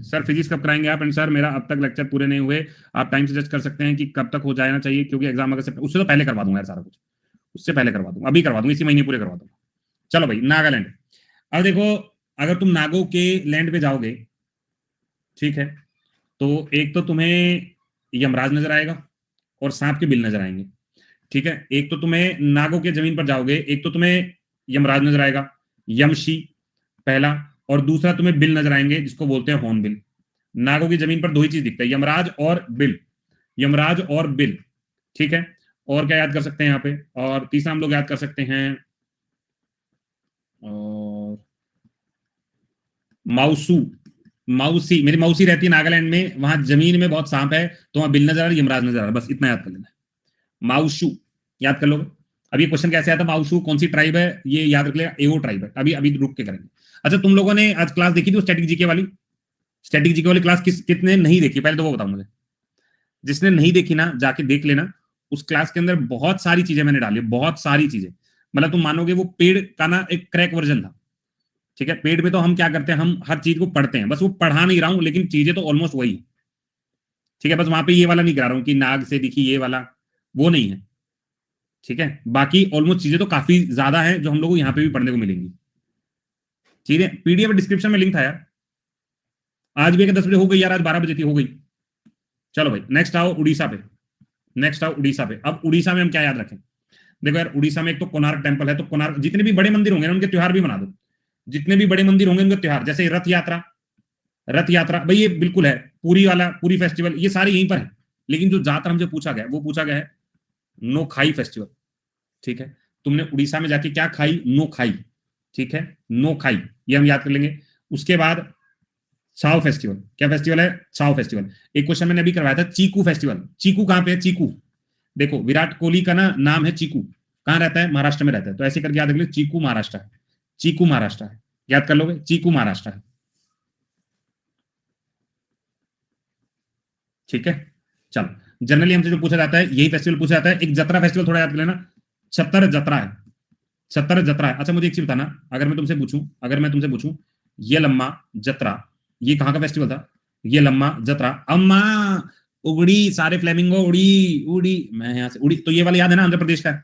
सर फिजिक्स कब कराएंगे आप? एंड सर मेरा अब तक लेक्चर पूरे नहीं हुए, आप टाइम सजेस्ट कर सकते हैं कि कब तक हो जाना चाहिए, क्योंकि एग्जाम अगर उससे तो पहले करवा दूंगा यार सारा कुछ, उससे पहले करवा दूंगा, अभी करवा दूंगा, इसी महीने पूरे करवा दूंगा। चलो भाई नागालैंड। अब देखो, अगर तुम नागो के लैंड पे जाओगे, ठीक है, तो एक तो तुम्हें यमराज नजर आएगा और सांप के बिल नजर आएंगे। ठीक है, एक तो तुम्हें नागो के जमीन पर जाओगे, एक तो तुम्हें यमराज नजर आएगा, यमशी पहला, और दूसरा तुम्हें बिल नजर आएंगे जिसको बोलते हैं हॉर्न बिल। नागो की जमीन पर दो ही चीज दिखता है, यमराज और बिल, यमराज और बिल। ठीक है, और क्या याद कर सकते हैं यहाँ पे? और तीसरा हम लोग याद कर सकते हैं और माउसू, माउसी, मेरी मौसी रहती है नागालैंड में, वहां जमीन में बहुत सांप है, तो वहां बिल नजर आ रहा है, यमराज नजर आ रहा है, बस इतना याद कर लेना है। माउशू याद कर लोगे। अब ये क्वेश्चन कैसे आता है, माउशू कौन सी ट्राइब है, ये याद रख लेगा, एओ ट्राइब है। अभी अभी रुक के करेंगे। अच्छा, तुम लोगों ने आज क्लास देखी थी स्टैटिक जीके वाली? स्टैटिक जीके वाली क्लास कितने नहीं देखी, पहले तो वो बताओ मुझे। जिसने नहीं देखी ना, जाके देख लेना। उस क्लास के अंदर बहुत सारी चीजें मैंने डाली, बहुत सारी चीजें, मतलब तुम मानोगे वो पेड़ का ना एक क्रैक वर्जन था। ठीक है, पेड़ में तो हम क्या करते हैं, हम हर चीज को पढ़ते हैं, बस वो पढ़ा नहीं रहा हूं, लेकिन चीजें तो ऑलमोस्ट वही। ठीक है, बस वहां पे ये वाला नहीं करा रहा हूँ कि नाग से दिखी ये वाला, वो नहीं है। ठीक है, बाकी ऑलमोस्ट चीजें तो काफी ज्यादा है जो हम लोग को यहाँ पे भी पढ़ने को मिलेंगी। ठीक है, पीडीएफ डिस्क्रिप्शन में लिंक था यार। आज भी 10 बजे हो गई यार, आज 12 बजे थी, हो गई। चलो भाई नेक्स्ट आओ उड़ीसा पे, नेक्स्ट आओ उड़ीसा पे। अब उड़ीसा में हम क्या याद रखें? देखो यार, उड़ीसा में एक तो कोणार्क टेम्पल है, तो कोणार्क, जितने भी बड़े मंदिर होंगे ना उनके त्योहार भी बना दो। जितने भी बड़े मंदिर होंगे उनके त्योहार, जैसे रथ यात्रा, रथ यात्रा भाई ये बिल्कुल है, पूरी वाला पूरी फेस्टिवल ये सारे यहीं पर है। लेकिन जो ज्यादातर हमसे पूछा गया, वो पूछा गया है नो खाई फेस्टिवल। ठीक है, तुमने उड़ीसा में जाके क्या खाई? नो खाई। ठीक है, नो खाई, ये हम याद कर लेंगे। उसके बाद छाव फेस्टिवल, क्या फेस्टिवल है? छाव फेस्टिवल। एक क्वेश्चन मैंने अभी करवाया था, चीकू फेस्टिवल। चीकू कहां पे है? चीकू, देखो विराट कोहली का ना नाम है चीकू, कहां रहता है? महाराष्ट्र में रहता है, तो ऐसे करके याद रख लो, चीकू महाराष्ट्र है, चीकू महाराष्ट्र है, याद कर लोगे, चीकू महाराष्ट्र है। ठीक है, चलो जनरली हमसे जो पूछा जाता है यही फेस्टिवल पूछा जाता है। एक जतरा फेस्टिवल थोड़ा याद कर लेना, छतर जतरा है, छतर जतरा है। अच्छा मुझे एक चीज बताना, अगर मैं तुमसे पूछूं, अगर मैं तुमसे पूछूं ये लम्मा जतरा, ये कहाँ का फेस्टिवल था? ये लम्मा जतरा, अम्मा उड़ी, सारे फ्लेमिंगो उड़ी, उड़ी मैं यहाँ से उड़ी, तो ये वाला याद है ना, आंध्र प्रदेश का है।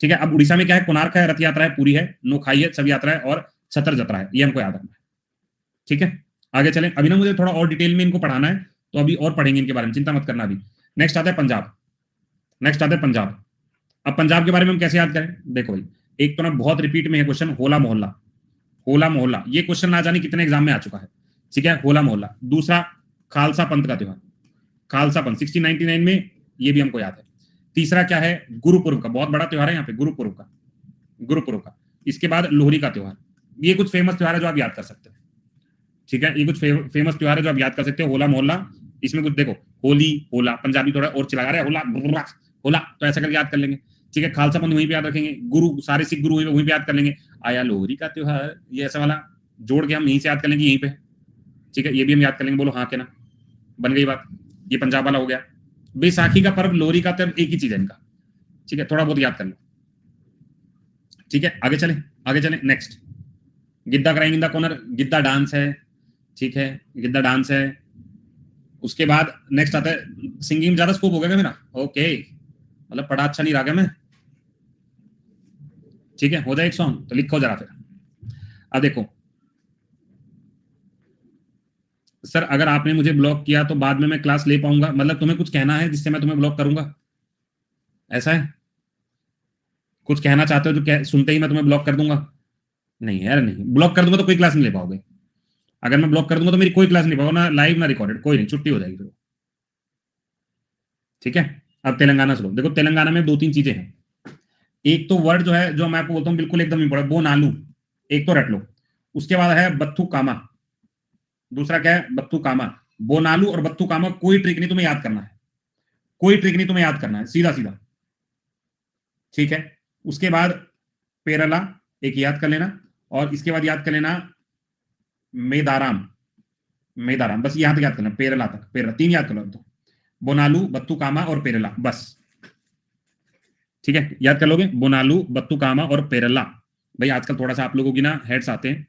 ठीक है, अब उड़ीसा में क्या है? कोणार्क है, रथ यात्रा है, पूरी है, नोखाई है, सब यात्रा है, और छतर जतरा है, ये हमको याद रखना है। ठीक है, आगे चलें। अभी ना मुझे थोड़ा और डिटेल में इनको पढ़ाना है, तो अभी और पढ़ेंगे इनके बारे में, चिंता मत करना अभी। नेक्स्ट आता है पंजाब, नेक्स्ट आता है पंजाब। अब पंजाब के बारे में हम कैसे याद करें? देखो भाई, एक तो ना बहुत रिपीट में है क्वेश्चन, होला मोहल्ला, होला मोहल्ला, ये क्वेश्चन ना जाने कितने एग्जाम में आ चुका है। ठीक है, होला मोहल्ला। दूसरा खालसा पंथ का त्योहार, खालसा पंथ 1699 में, ये भी हमको याद है। तीसरा क्या है? गुरुपुरब का, बहुत बड़ा त्योहार है यहाँ पे, गुरुपुरब का, गुरुपुरब का। इसके बाद लोहरी का त्योहार। ये कुछ फेमस त्योहार है जो आप याद कर सकते हैं। ठीक है, ये कुछ फेमस त्योहार है जो आप याद कर सकते हो। होला मोहल्ला, इसमें कुछ देखो, होली, होला, पंजाबी थोड़ा और चिल्ला रहा है, होला होला, तो ऐसा करके याद कर लेंगे। ठीक है, खालसा पंथ वहीं पे याद रखेंगे, गुरु सारे सिख गुरु वहीं पे याद कर लेंगे। आया लोहरी का त्योहार, ये ऐसा वाला जोड़ के हम यहीं से याद कर लेंगे, यहीं पे। ठीक है, ये भी हम याद कर लेंगे, बोलो हाँ के ना, बन गई बात। ये पंजाब वाला हो गया। बैसाखी का पर्व, लोहरी का पर्व, एक ही चीज है इनका। ठीक है, थोड़ा बहुत याद कर लो। ठीक है, आगे चले, आगे चले। Next Giddha crying in the corner, Giddha dance है। ठीक है, गिद्दा डांस है। उसके बाद नेक्स्ट आता है, सिंगिंग में ज्यादा स्कोप हो गया क्या मेरा? ओके, मतलब पढ़ा अच्छा नहीं रहा क्या मैं? ठीक है, हो जाए एक सॉन्ग तो लिखो जरा फिर। अब देखो सर अगर आपने मुझे ब्लॉक किया तो बाद में मैं क्लास ले पाऊंगा, मतलब तुम्हें कुछ कहना है जिससे मैं तुम्हें ब्लॉक करूंगा, ऐसा है? कुछ कहना चाहते हो जो सुनते ही मैं तुम्हें ब्लॉक कर दूंगा? नहीं यार, नहीं, ब्लॉक कर दूंगा तो कोई क्लास नहीं ले पाओगे। अगर मैं ब्लॉक कर दूंगा तो मेरी कोई क्लास नहीं ले पाओगे, ना लाइव ना रिकॉर्डेड, कोई नहीं, छुट्टी हो जाएगी फिर। ठीक है, अब तेलंगाना सुनो। देखो तेलंगाना में 2-3 चीजें हैं। एक तो वर्ड जो है, जो मैं आपको बोलता हूँ बिल्कुल एकदम इंपॉर्टेंट, बोनालू, एक तो रट लो। उसके बाद है बत्थू कामा, दूसरा क्या है? बत्थू कामा। बोनालू और बत्थू कामा, कोई ट्रिक नहीं तुम्हें याद करना है, कोई ट्रिक नहीं तुम्हें याद करना है, सीधा सीधा। ठीक है, उसके बाद पेरला एक याद कर लेना, और इसके बाद याद कर लेना मेदाराम, मेदाराम, बस यहां तक याद करना, पेरला तक, पेरला 3 याद कर लो तो, बोनालू, बत्तू कामा और पेरला, बस। ठीक है, याद कर लोगे, बोनालू, बत्तू कामा और पेरला। भाई आजकल थोड़ा सा आप लोगों की ना हेड्स आते हैं,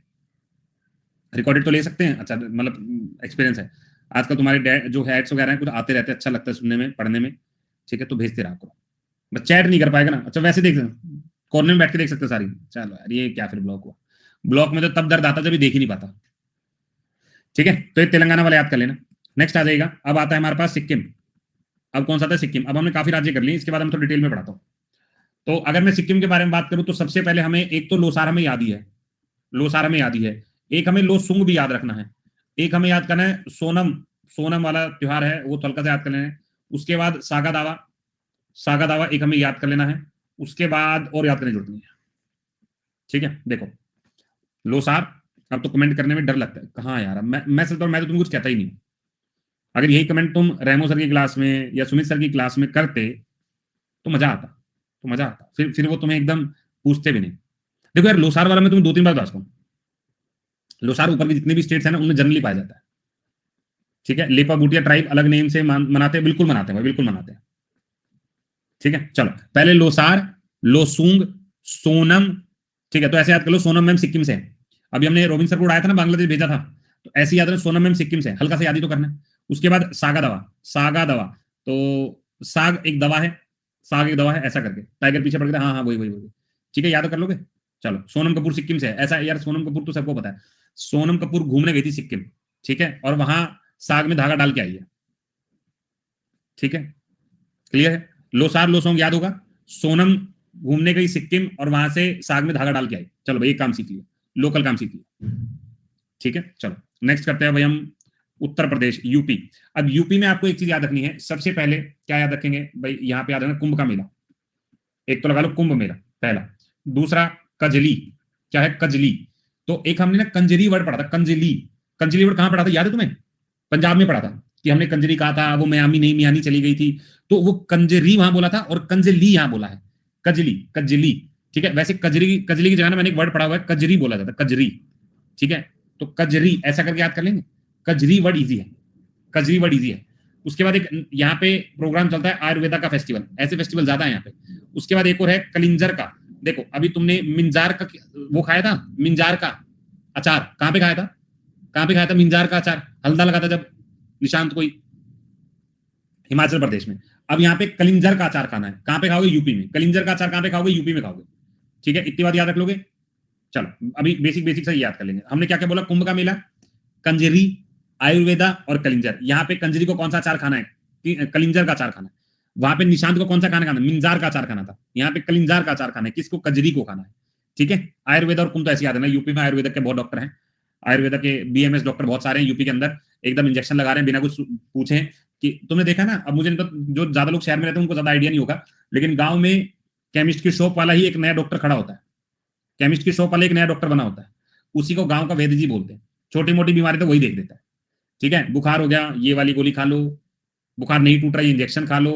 रिकॉर्डेड तो ले सकते हैं, अच्छा मतलब एक्सपीरियंस है। आजकल तुम्हारे जो हेड्स वगैरह हैं कुछ आते रहते हैं, अच्छा लगता है सुनने में, पढ़ने में। ठीक है, तो भेजते रहा करो, बस चैट नहीं कर पाएगा ना। अच्छा वैसे देख कॉर्नर में बैठ के देख सकते सारी। चलो यार, ये क्या फिर ब्लॉक हुआ? ब्लॉक में तो तब दर्द आता जब देख ही नहीं पाता। ठीक है, तो ये तेलंगाना वाला याद कर लेना। नेक्स्ट आ जाएगा, अब आता है हमारे पास सिक्किम। अब कौन सा था? सिक्किम। अब हमने काफी राज्य कर लिए, इसके बाद हम तो डिटेल में पढ़ाता हूँ। तो अगर मैं सिक्किम के बारे में बात करूं तो सबसे पहले हमें एक तो लोसार हमें याद ही है, लोसार हमें याद ही है। एक हमें लोसुंग भी याद रखना है। एक हमें याद करना है सोनम, सोनम वाला त्योहार है वो तो हल्का से याद कर लेना है। उसके बाद सागा दावा, सागा दावा एक हमें याद कर लेना है। उसके बाद और याद करने की जरूरत नहीं है। ठीक है, देखो लोसार, अब तो कमेंट करने में डर लगता है, कहाँ यार मैं तो तुम्हें कुछ कहता ही नहीं। अगर यही कमेंट तुम रेमो सर की क्लास में या सुमित सर की क्लास में करते तो मजा आता, तो मजा आता, फिर वो तुम्हें एकदम पूछते भी नहीं। देखो यार, लोसार वाला मैं तुम्हें 2-3 बार बताता हूँ। लोसार ऊपर की जितने भी स्टेट्स हैं ना उनमें जनरली पाया जाता है। ठीक है, लेपा बूटिया ट्राइब अलग नेम से मनाते हैं, बिल्कुल मनाते हैं, बिल्कुल मनाते हैं। ठीक है, चलो पहले लोसार, लोसूंग, सोनम। ठीक है, तो ऐसे याद कर लो, सोनम मैम सिक्किम से है। अभी हमने रोबिन सर को उड़ाया था ना, बांग्लादेश भेजा था, तो ऐसे याद रहे सोनम मैम सिक्किम से, हल्का सा याद ही तो करना है। उसके बाद सागा दवा, सागा दवा, तो साग एक दवा है, साग एक दवा है, ऐसा करके टाइगर पीछे पड़ गया, हाँ हाँ वही वही वही। ठीक है, याद कर लोगे। चलो, सोनम कपूर सिक्किम से है, ऐसा यार, सोनम कपूर तो सबको पता है। सोनम कपूर घूमने गई थी सिक्किम, ठीक है, और वहां साग में धागा डाल के आई है। ठीक है, क्लियर है? लोसार लोसोंग याद होगा, सोनम घूमने गई सिक्किम और वहां से साग में धागा डाल के आई। चलो भाई, एक काम सीख लिया, लोकल काम सीख लिया। ठीक है, चलो नेक्स्ट करते हैं भाई हम उत्तर प्रदेश, यूपी। अब यूपी में आपको एक चीज याद रखनी है, सबसे पहले क्या याद रखेंगे भाई, यहाँ पे याद रखना कुंभ का मेला, एक तो लगा लो कुंभ मेला पहला। दूसरा कजली, क्या है? कजली। तो एक हमने ना कंजरी वर्ड पढ़ा था, कंजली, कंजली वर्ड कहां पढ़ा था याद है तुम्हें? पंजाब में पढ़ा था कि हमने कंजरी कहा था, वो म्यामी नहीं मियानी चली गई थी, तो वो कंजरी वहां बोला था और कंजली यहां बोला है, कजली, कजली। ठीक है, वैसे कजरी, कजली की जगह ना मैंने एक वर्ड पढ़ा हुआ है, कजरी बोला जाता है, कजरी। ठीक है, तो कजरी ऐसा करके याद कर लेंगे, कजरी वर्ड इजी है, कजरी वर्ड इजी है। उसके बाद एक यहाँ पे प्रोग्राम चलता है आयुर्वेदा का फेस्टिवल, ऐसे फेस्टिवल ज्यादा है यहाँ पे। उसके बाद एक और है कलिंजर का। देखो अभी तुमने मिंजार का वो खाया था, मिंजार का अचार कहाँ पे खाया था? कहाँ पे खाया था मिंजार का अचार? हल्दा लगा था जब निशांत कोई, हिमाचल प्रदेश में। अब यहाँ पे कलिंजर का अचार खाना है, कहाँ पे खाओगे? यूपी में। कलिंजर का अचार कहाँ पे खाओगे? यूपी में खाओगे। ठीक है, इतनी बात याद रख लोगे। चलो अभी बेसिक बेसिक से याद कर लेंगे। हमने क्या क्या बोला? कुंभ का मेला, कंजरी, आयुर्वेदा और कलिंजर। यहाँ पे कंजरी को कौन सा अचार खाना है? कलिंजर का अचार खाना है। वहां पे निशांत को कौन सा खाना खाना? मिंजार का अचार खाना था। यहाँ पे कलिंजार का अचार खाना है, किसको? कजरी को खाना है। ठीक है, आयुर्वेदा और कुंभ तो ऐसे याद है ना, यूपी में आयुर्वेदा के बहुत डॉक्टर हैं, आयुर्वेदा के बीएमएस डॉक्टर बहुत सारे हैं यूपी के अंदर, एकदम इंजेक्शन लगा रहे हैं बिना कुछ पूछे। कि तुमने देखा ना, अब मुझे जो ज्यादा लोग शहर में रहते हैं उनको ज्यादा आइडिया नहीं होगा, लेकिन गांव में केमिस्ट की शॉप वाला ही एक नया डॉक्टर खड़ा होता है, केमिस्ट की शॉप वाला एक नया डॉक्टर बना होता है, उसी को गांव का वैद्य जी बोलते हैं। छोटी मोटी बीमारी तो वही देख देता है। ठीक है, बुखार हो गया, ये वाली गोली खा लो, बुखार नहीं टूट रहा, ये इंजेक्शन खा लो।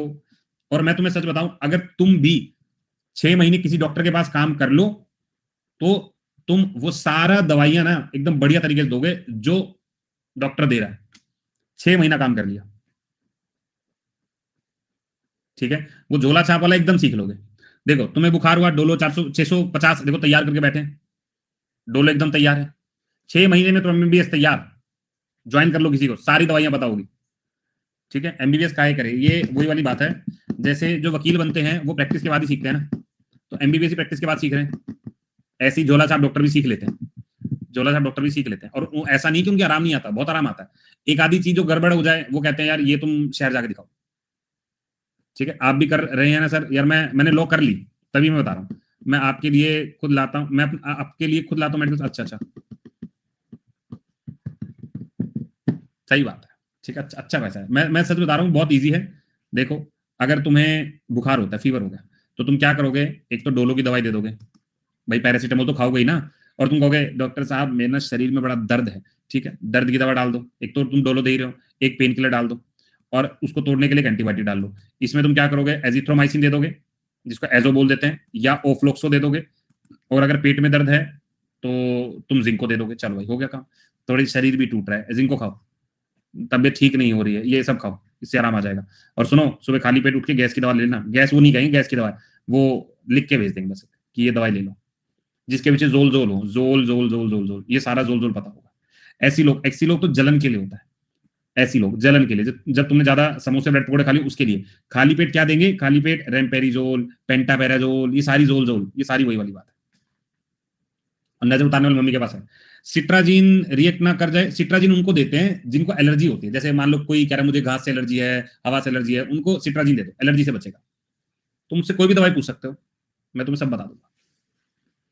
और मैं तुम्हें सच बताऊं, अगर तुम भी 6 महीने किसी डॉक्टर के पास काम कर लो तो तुम वो सारा दवाइयां ना एकदम बढ़िया तरीके से दोगे जो डॉक्टर दे रहा है। 6 महीना काम कर लिया, ठीक है, वो झोला छाप वाला एकदम सीख लोगे। देखो तुम्हें बुखार हुआ, डोलो 400 650 देखो तैयार करके बैठे हैं, डोलो एकदम तैयार है। 6 महीने में तो एमबीबीएस तैयार, ज्वाइन कर लो किसी को, सारी दवाइयां बताओगी। ठीक है, एमबीबीएस काहे करे, ये वही वाली बात है, जैसे जो वकील बनते हैं वो प्रैक्टिस के बाद ही सीखते हैं ना, तो एमबीबीएस प्रैक्टिस के बाद सीख रहे हैं, ऐसी झोला छाप डॉक्टर भी सीख लेते हैं। झोला छाप डॉक्टर भी सीख लेते हैं, और ऐसा नहीं कि उनके आराम नहीं आता, बहुत आराम आता है। एक आधी चीज जो गड़बड़ हो जाए वो कहते हैं यार ये तुम शहर जाके दिखाओ। ठीक है, आप भी कर रहे हैं ना सर? यार मैंने लॉ कर ली, तभी मैं बता रहा हूँ। मैं आपके लिए खुद लाता हूँ, मैं आपके लिए खुद लाता हूँ मेडिकल। अच्छा, सही बात है। ठीक है, अच्छा पैसा है। मैं सच बता रहा हूँ, बहुत ईजी है। देखो, अगर तुम्हें बुखार होता है, फीवर हो गया, तो तुम क्या करोगे? एक तो डोलो की दवाई दे दोगे, भाई पैरासीटामोल तो खाओगे ही ना, और तुम कहोगे डॉक्टर साहब मेरे ना शरीर में बड़ा दर्द है, ठीक है, दर्द की दवा डाल दो। एक तो तुम डोलो दे ही रहे हो, एक पेन किलर डाल दो, और उसको तोड़ने के लिए एक एंटीबायोटिक डाल लो। इसमें तुम क्या करोगे? एजिथ्रोमाइसिन दे दोगे, जिसको एजो बोल देते हैं, या ओफ्लोक्सो दे दोगे, और अगर पेट में दर्द है तो तुम जिंको दे दोगे। चलो भाई, हो गया काम। थोड़ी शरीर भी टूट रहा है, जिंको खाओ। तबियत ठीक नहीं हो रही है, ये सब खाओ, इससे आराम आ जाएगा। और सुनो, सुबह खाली पेट उठ के गैस की दवा लेना। गैस वो नहीं कहेंगे, गैस की दवा वो लिख के भेज देंगे बस, कि ये दवाई ले लो, जिसके पीछे जोल जोल हो, जोल जोल जोल जोल जोल, ये सारा जोल जोल पता होगा। ऐसी लोग, एक्सी लोग तो जलन के लिए होता है। ऐसी लोग जलन के लिए, जब तुमने ज्यादा समोसे ब्रेड पकौड़े खा लिए उसके लिए। खाली पेट क्या देंगे? खाली पेट रेमपेरिजोल, पेंटापेराजोल, ये सारी जोल जोल, ये सारी वही वाली बात है। और नजर उतारने वाली मम्मी के पास है। सिट्राजिन रिएक्ट ना कर जाए, सिट्राजिन उनको देते हैं जिनको एलर्जी होती है। जैसे मान लो कोई कह रहा है मुझे घास से एलर्जी है, हवा से एलर्जी है, उनको सिट्राजिन दे दो, एलर्जी से बचेगा। तुम मुझसे कोई भी दवाई पूछ सकते हो, मैं तुम्हें सब बता दूंगा।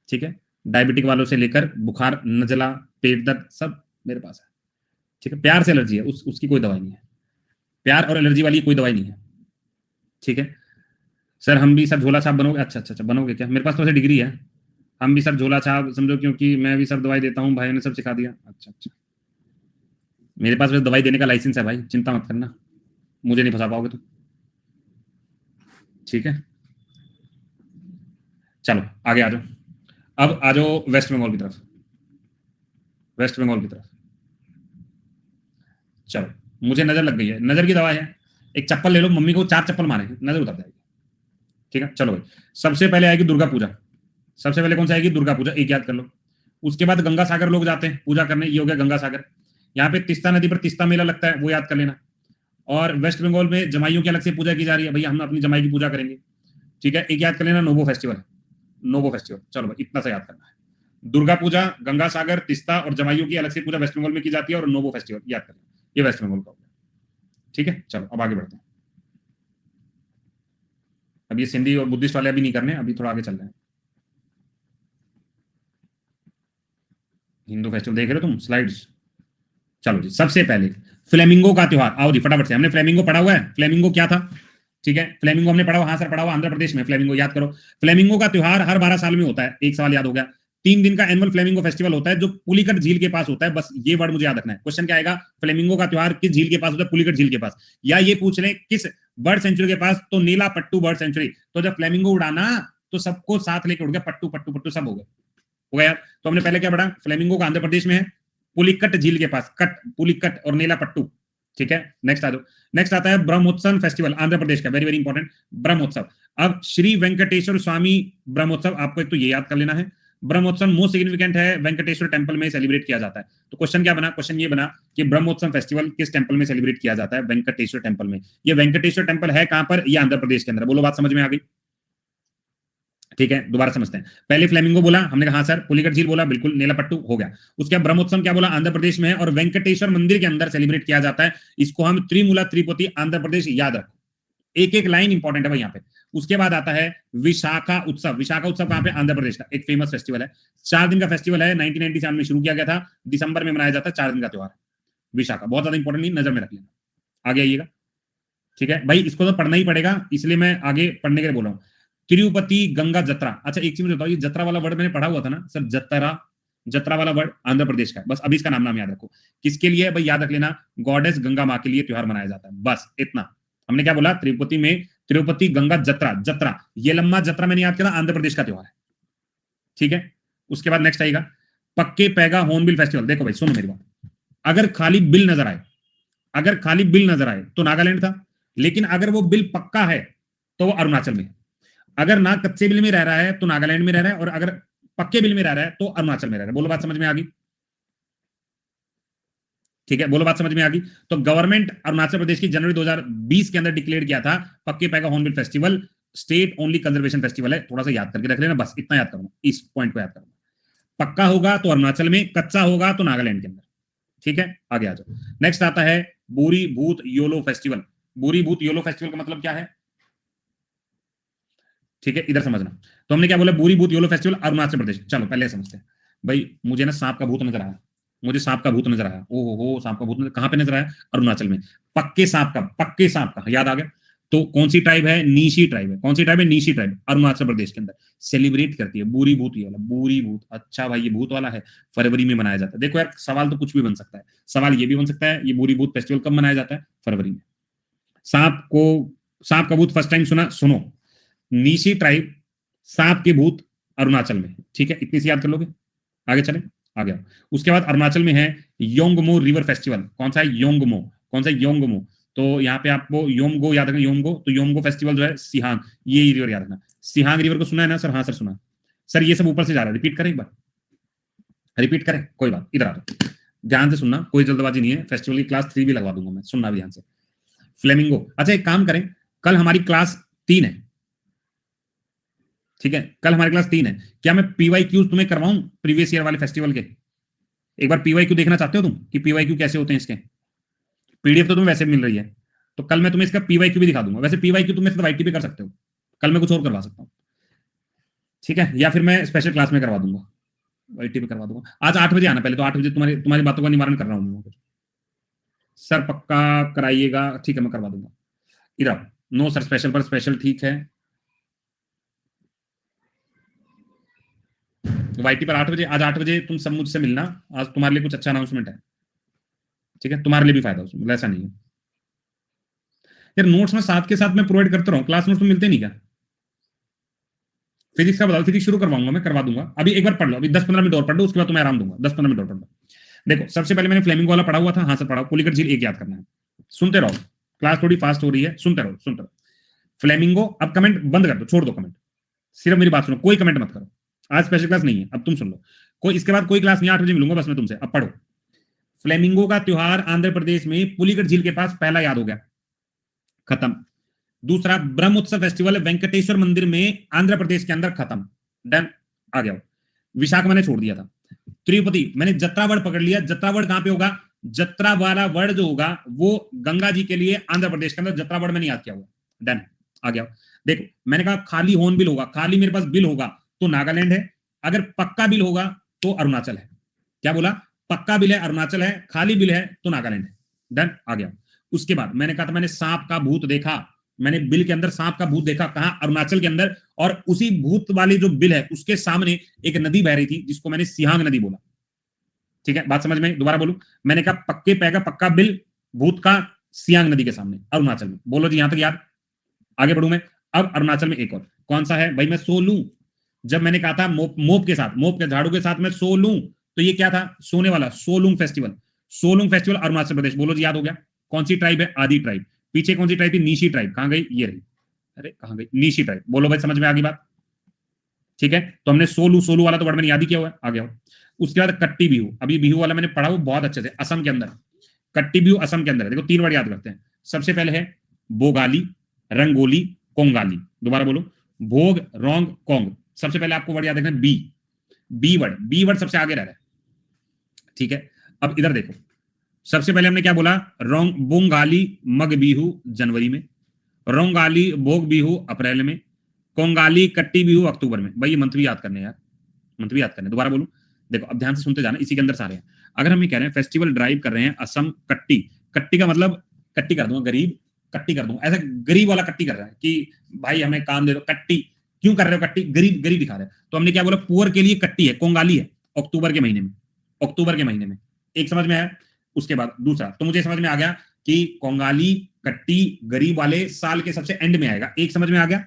ठीक है, डायबिटिक वालों से लेकर बुखार, नजला, पेट दर्द, सब मेरे पास है। ठीक है, प्यार से एलर्जी है, उसकी कोई दवाई नहीं है। प्यार और एलर्जी वाली कोई दवाई नहीं है। ठीक है सर, हम भी सर झोला छाप बनोगे? अच्छा अच्छा अच्छा, बनोगे क्या? मेरे पास तो ऐसे डिग्री है, हम भी सर झोला छाप समझो, क्योंकि मैं भी सर दवाई देता हूँ, भाई ने सब सिखा दिया। अच्छा अच्छा, मेरे पास वैसे दवाई देने का लाइसेंस है भाई, चिंता मत करना, मुझे नहीं फंसा पाओगे तुम। ठीक है, चलो आगे आ जाओ। अब आ जाओ वेस्ट बंगाल की तरफ, वेस्ट बंगाल की तरफ। चलो, मुझे नजर लग गई है, नजर की दवा है। एक चप्पल ले लो, मम्मी को 4 चप्पल मारे, नजर उतर जाएगी। ठीक है, चलो भाई, सबसे पहले आएगी दुर्गा पूजा। सबसे पहले कौन सा आएगी? दुर्गा पूजा, एक याद कर लो। उसके बाद गंगा सागर लोग जाते हैं पूजा करने, ये हो गया गंगा सागर। यहाँ पे तीस्ता नदी पर तीस्ता मेला लगता है, वो याद कर लेना। और वेस्ट बंगाल में जमाइयों की अलग से पूजा की जा रही है, भैया हम अपनी जमाई की पूजा करेंगे। ठीक है, एक याद कर लेना, नोबो फेस्टिवल। नोबो फेस्टिवल, चलो भाई इतना सा याद करना है। दुर्गा पूजा, गंगा सागर, तीस्ता और जमाइयों की अलग से पूजा वेस्ट बंगाल में की जाती है, और नोबो फेस्टिवल याद करना, ये वेस्ट बंगाल का हो गया। ठीक है, चलो अब आगे बढ़ते हैं। अब ये सिंधी और बुद्धिस्ट वाले अभी नहीं करने, अभी थोड़ा आगे चल रहे हैं। हिंदू फेस्टिवल देख रहे हो तुम स्लाइड्स? चलो जी, सबसे पहले फ्लेमिंगो का त्योहार। आओ जी फटाफट से, हमने फ्लेमिंगो पढ़ा हुआ है। फ्लेमिंगो क्या था? ठीक है, फ्लेमिंगो हमने पढ़ा हुआ, हाँ सर पढ़ा हुआ, आंध्र प्रदेश में फ्लेमिंगो, याद करो। फ्लेमिंगो का त्योहार हर 12 साल में होता है। एक सवाल याद हो गया। 3 दिन का एनुअल फ्लेमिंगो फेस्टिवल होता है, जो पुलिकट झील के पास होता है। बस ये वर्ड मुझे याद रखना है। क्वेश्चन क्या आएगा? फ्लेमिंगो का त्योहार किस झील के पास होता है? पुलिकट झील के पास। या ये पूछ लें किस बर्ड सेंचुरी के पास, तो नीला पट्टू बर्ड सेंचुरी। तो जब फ्लेमिंगो उड़ाना तो सबको साथ लेकर उड़ गया, पट्टू पट्टू पट्टू सब हो गया यार। तो हमने पहले क्या पढ़ा? फ्लेमिंगो का आंध्र प्रदेश में है, पुलिकट झील के पास, कट पुलिकट और नीला पट्टू। ठीक है, नेक्स्ट आ जाओ। नेक्स्ट आता है ब्रह्मोत्सव फेस्टिवल, आंध्र प्रदेश का, वेरी वेरी इंपॉर्टेंट, ब्रह्मोत्सव। अब श्री वेंकटेश्वर स्वामी ब्रह्मोत्सव, आपको एक तो ये याद कर लेना है। ब्रह्मोत्सव मोस्ट सिग्निफिकेंट है, वेंकटेश्वर टेंपल में सेलिब्रेट किया जाता है। तो क्वेश्चन क्या बना? क्वेश्चन ये बना कि ब्रह्मोत्सव फेस्टिवल किस टेंपल में सेलिब्रेट किया जाता है? वेंकटेश्वर टेंपल में। ये वेंकटेश्वर टेंपल है कहां पर? ये आंध्र प्रदेश के अंदर। बोलो, बात समझ में आ गई? ठीक है, दोबारा समझते हैं। पहले फ्लेमिंगो बोला, हमने कहा हाँ सर। पुलिकट झील बोला, बिल्कुल, नीलापट्टू हो गया। उसके बाद ब्रह्मोत्सव क्या बोला? आंध्र प्रदेश में है, और वेंकटेश्वर मंदिर के अंदर सेलिब्रेट किया जाता है। इसको हम त्रिमूला त्रिपुटी आंध्र प्रदेश याद रखो, एक एक लाइन इंपॉर्टेंट है भाई यहाँ पे। उसके बाद आता है विशाखा उत्सव। विशाखा उत्सव कहां पे? आंध्र प्रदेश का एक फेमस फेस्टिवल है, 4 दिन का फेस्टिवल है। 1997 में शुरू किया गया था, दिसंबर में मनाया जाता है, 4 दिन का त्योहार विशाखा। बहुत ज्यादा इंपॉर्टेंट नहीं, नजर में रख लेना। आगे आइएगा। ठीक है भाई, इसको तो पढ़ना ही पड़ेगा, इसलिए मैं आगे पढ़ने के लिए बोल रहा हूँ। तिरुपति गंगा जत्रा। अच्छा, एक चीज मुझे बताओ, ये जत्रा वाला वर्ड मैंने पढ़ा हुआ था ना सर, जत्रा, जत्रा वाला वर्ड आंध्र प्रदेश का है। बस अभी इसका नाम याद रखो। किसके लिए है भाई? याद रख लेना, गॉडेस गंगा माँ के लिए त्योहार मनाया जाता है, बस इतना। हमने क्या बोला? तिरुपति में तिरुपति गंगा जत्रा, जत्रा येलम्मा जत्रा मैंने याद किया, आंध्र प्रदेश का त्योहार है। ठीक है, उसके बाद नेक्स्ट आएगा पक्के पैगा हॉर्नबिल फेस्टिवल। देखो भाई सुनो मेरी बात, अगर खाली बिल नजर आए, अगर खाली बिल नजर आए तो नागालैंड था, लेकिन अगर वो बिल पक्का है तो वो अरुणाचल में। अगर ना कच्चे बिल में रह रहा है तो नागालैंड में रह रहा है, और अगर पक्के बिल में रह रहा है तो अरुणाचल में रह रहा है। बोलो, बात समझ में आ गई? ठीक है, बोलो, बात समझ में आ गई? तो गवर्नमेंट अरुणाचल प्रदेश की जनवरी 2020 के अंदर डिक्लेयर किया था Pakke Paga hornbill festival state only conservation festival है। थोड़ा सा याद करके रख लेना, बस इतना याद करूंगा, इस पॉइंट को याद करूंगा। पक्का होगा तो अरुणाचल में, कच्चा होगा तो नागालैंड के अंदर। ठीक है, आगे आ जाओ। नेक्स्ट आता है बोरी भूत योलो फेस्टिवल। बोरी भूत योलो फेस्टिवल का मतलब क्या है? ठीक है, इधर समझना। तो हमने क्या बोला, बोरी भूत योलो फेस्टिवल अरुणाचल प्रदेश। चलो पहले समझते हैं। भाई मुझे ना सांप का भूत नजर आया, मुझे सांप का भूत नजर आया। ओहो हो, सांप का भूत नजर कहां पे नजर आया? अरुणाचल में। पक्के सांप का, पक्के सांप का याद आ गया। तो कौन सी ट्राइब है? नीशी ट्राइब है। कौन सी ट्राइब है? नीशी ट्राइब, अरुणाचल प्रदेश के अंदर सेलिब्रेट करती है बोरी भूत ये वाला। बोरी भूत, अच्छा भाई ये भूत वाला है, फरवरी में मनाया जाता है। देखो यार, सवाल तो कुछ भी बन सकता है। सवाल ये भी बन सकता है, ये बोरी भूत फेस्टिवल कब मनाया जाता है? फरवरी में। सांप को, सांप का भूत फर्स्ट टाइम सुना, सुनो, नीशी ट्राइब, सांप के भूत, अरुणाचल में। ठीक है, इतनी सी याद कर लोगे। आगे चले, आ गया। उसके बाद अरुणाचल में है योंगमो रिवर फेस्टिवल। कौन सा है? योंगमो। कौन सा? योंगमो। तो यहाँ पे आपको योमगो याद रखना, योमगो। तो योमगो फेस्टिवल जो है सिहांग, ये रिवर याद रखना। सिहांग रिवर को सुना है ना सर? हाँ सर सुना। सर ये सब ऊपर से जा रहा है, रिपीट करें एक बार, रिपीट करें, कोई बात, इधर आ जाओ, ध्यान से सुनना, कोई जल्दबाजी नहीं है। फेस्टिवल की क्लास 3 भी लगवा दूंगा मैं, सुनना भी ध्यान से। फ्लेमिंगो, अच्छा एक काम करें, कल हमारी क्लास 3 है, ठीक है, कल हमारी क्लास 3 है। क्या मैं पीवाईक्यू तुम्हें करवाऊं प्रीवियस ईयर वाले फेस्टिवल के? एक बार पीवाईक्यू देखना चाहते हो तुम कि पीवाईक्यू कैसे होते हैं इसके? पीडीएफ तो तुम्हें वैसे मिल रही है, तो कल मैं तुम्हें इसका पीवाईक्यू भी दिखा दूंगा। वैसे पीवाईक्यू तुम सिर्फ वाईटी पे कर सकते हो, कल मैं कुछ और करवा सकता हूँ, ठीक है, या फिर मैं स्पेशल क्लास में करवा दूंगा, वाईटी पे करवा दूंगा। आज 8 बजे आना, पहले तो 8 बजे तुम्हारी तुम्हारी बातों का निवारण कर रहा हूँ मैं। सर पक्का कराइएगा, ठीक है मैं करवा दूंगा। इधर नो सर, स्पेशल पर स्पेशल, ठीक है। वाईटी पर 8 बजे, आज 8 बजे तुम सब मुझसे मिलना। आज तुम्हारे लिए कुछ अच्छा अनाउंसमेंट है, ठीक है, तुम्हारे लिए भी फायदा उसमें, ऐसा नहीं है यार। नोट्स में साथ के साथ मैं प्रोवाइड करता रहूं, क्लास नोट्स तो मिलते नहीं क्या? फिजिक्स का बताओ, फिजिक्स शुरू करवाऊंगा मैं, करवा दूंगा। अभी एक बार पढ़ लो, अभी 10-15 मिनट और पढ़ लो, उसके बाद तुम्हें आराम दूंगा। 10-15 मिनट और पढ़ लो। देखो सबसे पहले मैंने फ्लेमिंगो वाला पढ़ा हुआ था, हाँ सर पढ़ा। पुलिकट झील एक याद करना है, सुनते रहो, क्लास थोड़ी फास्ट हो रही है, सुनते रहो सुनते रहो। फ्लेमिंगो, अब कमेंट बंद कर दो, छोड़ दो कमेंट, सिर्फ मेरी बात सुनो, कोई कमेंट मत करो। आज स्पेशल क्लास नहीं है, अब तुम सुन लो। कोई इसके बाद कोई क्लास नहीं, 8 बजे मिलूंगा बस मैं तुमसे। अब पढ़ो। फ्लेमिंगो का त्योहार आंध्र प्रदेश में पुलिकट झील के पास, पहला याद हो गया, खत्म। दूसरा ब्रह्मोत्सव फेस्टिवल वेंकटेश्वर मंदिर में आंध्र प्रदेश के अंदर, खत्म, डन। आ गया। विशाख मैंने छोड़ दिया था। तिरुपति मैंने जत्रा वर्ड पकड़ लिया। जत्रा वर्ड कहां पे होगा? जत्रा वाला वर्ड जो होगा वो गंगा जी के लिए आंध्र प्रदेश के अंदर, जत्रा वर्ड मैंने याद किया हुआ, डन। आ गया। देखो मैंने कहा खाली होन बिल होगा, खाली मेरे पास बिल होगा तो नागालैंड है, अगर पक्का बिल होगा तो अरुणाचल है। क्या बोला? पक्का बिल है अरुणाचल है, खाली बिल है तो नागालैंड है, डन। आ गया। उसके बाद मैंने कहा था मैंने सांप का भूत देखा, मैंने बिल के अंदर सांप का भूत देखा, कहा? अरुणाचल के अंदर। और उसी भूत वाली जो बिल है उसके सामने एक नदी बह रही थी जिसको मैंने सिहांग नदी बोला, ठीक है, बात समझ में? दोबारा बोलू, मैंने कहा पक्के पैगा पक्का बिल भूत का सियांग नदी के सामने अरुणाचल में। बोलो जी यहां तक याद? आगे बढ़ू मैं। अब अरुणाचल में एक और, कौन सा है भाई? मैं सो लूं, जब मैंने कहा था मोप के साथ, मोप के झाड़ू के साथ मैं सो लूं, तो ये क्या था? सोने वाला, सोलुंग फेस्टिवल। सोलुंग फेस्टिवल अरुणाचल प्रदेश। बोलो जी याद हो गया? कौन सी ट्राइब है? आदि ट्राइब। पीछे कौन सी ट्राइब थी? नीशी ट्राइब। कहां गई? ये रही, अरे कहां गई? नीशी ट्राइब। बोलो भाई समझ में आ गई बात? ठीक है, तो हमने सोलू, सोलू वाला तो वर्ड मैंने याद ही किया हुआ है, आ गया। उसके बाद कट्टी बिहू, अभी बिहू वाला मैंने पढ़ा वो बहुत अच्छे से, असम के अंदर। कट्टी बिहू असम के अंदर है। देखो 3 वर्ड याद करते हैं। सबसे पहले है बोगाली, रंगोली, कोंगाली। दोबारा बोलो, भोग, रोंग, कोंग। सबसे पहले आपको वर्ड याद रखना है B, B word, B word सबसे आगे रह रहा है, ठीक है। अब इधर देखो, सबसे पहले हमने क्या बोला? रोंग बोंगाली मग बिहू जनवरी में, रोंगाली भोग बिहू अप्रैल में, कोंगाली कट्टी बिहू अक्टूबर में। भाई ये मंथ भी याद करने यार, मंथ भी याद करने। दोबारा बोलूं, देखो अब ध्यान से सुनते जाना, इसी के अंदर सारे हैं। अगर हम ये कह रहे हैं फेस्टिवल ड्राइव कर रहे हैं असम, कट्टी, कट्टी का मतलब कट्टी कर दूंगा, गरीब कट्टी कर दूंगा, ऐसा गरीब वाला कट्टी कर रहा है कि भाई हमें काम दे दो, कट्टी क्यों कर रहे हो? कट्टी गरीब, गरीब दिखा रहे हैं। तो हमने क्या बोला? पुअर के लिए कट्टी है, कोंगाली है, अक्टूबर के महीने में, अक्टूबर के महीने में। एक समझ में आया? उसके बाद दूसरा, तो मुझे समझ में आ गया कि कोंगाली कट्टी गरीब वाले साल के सबसे एंड में आएगा। एक समझ में आ गया?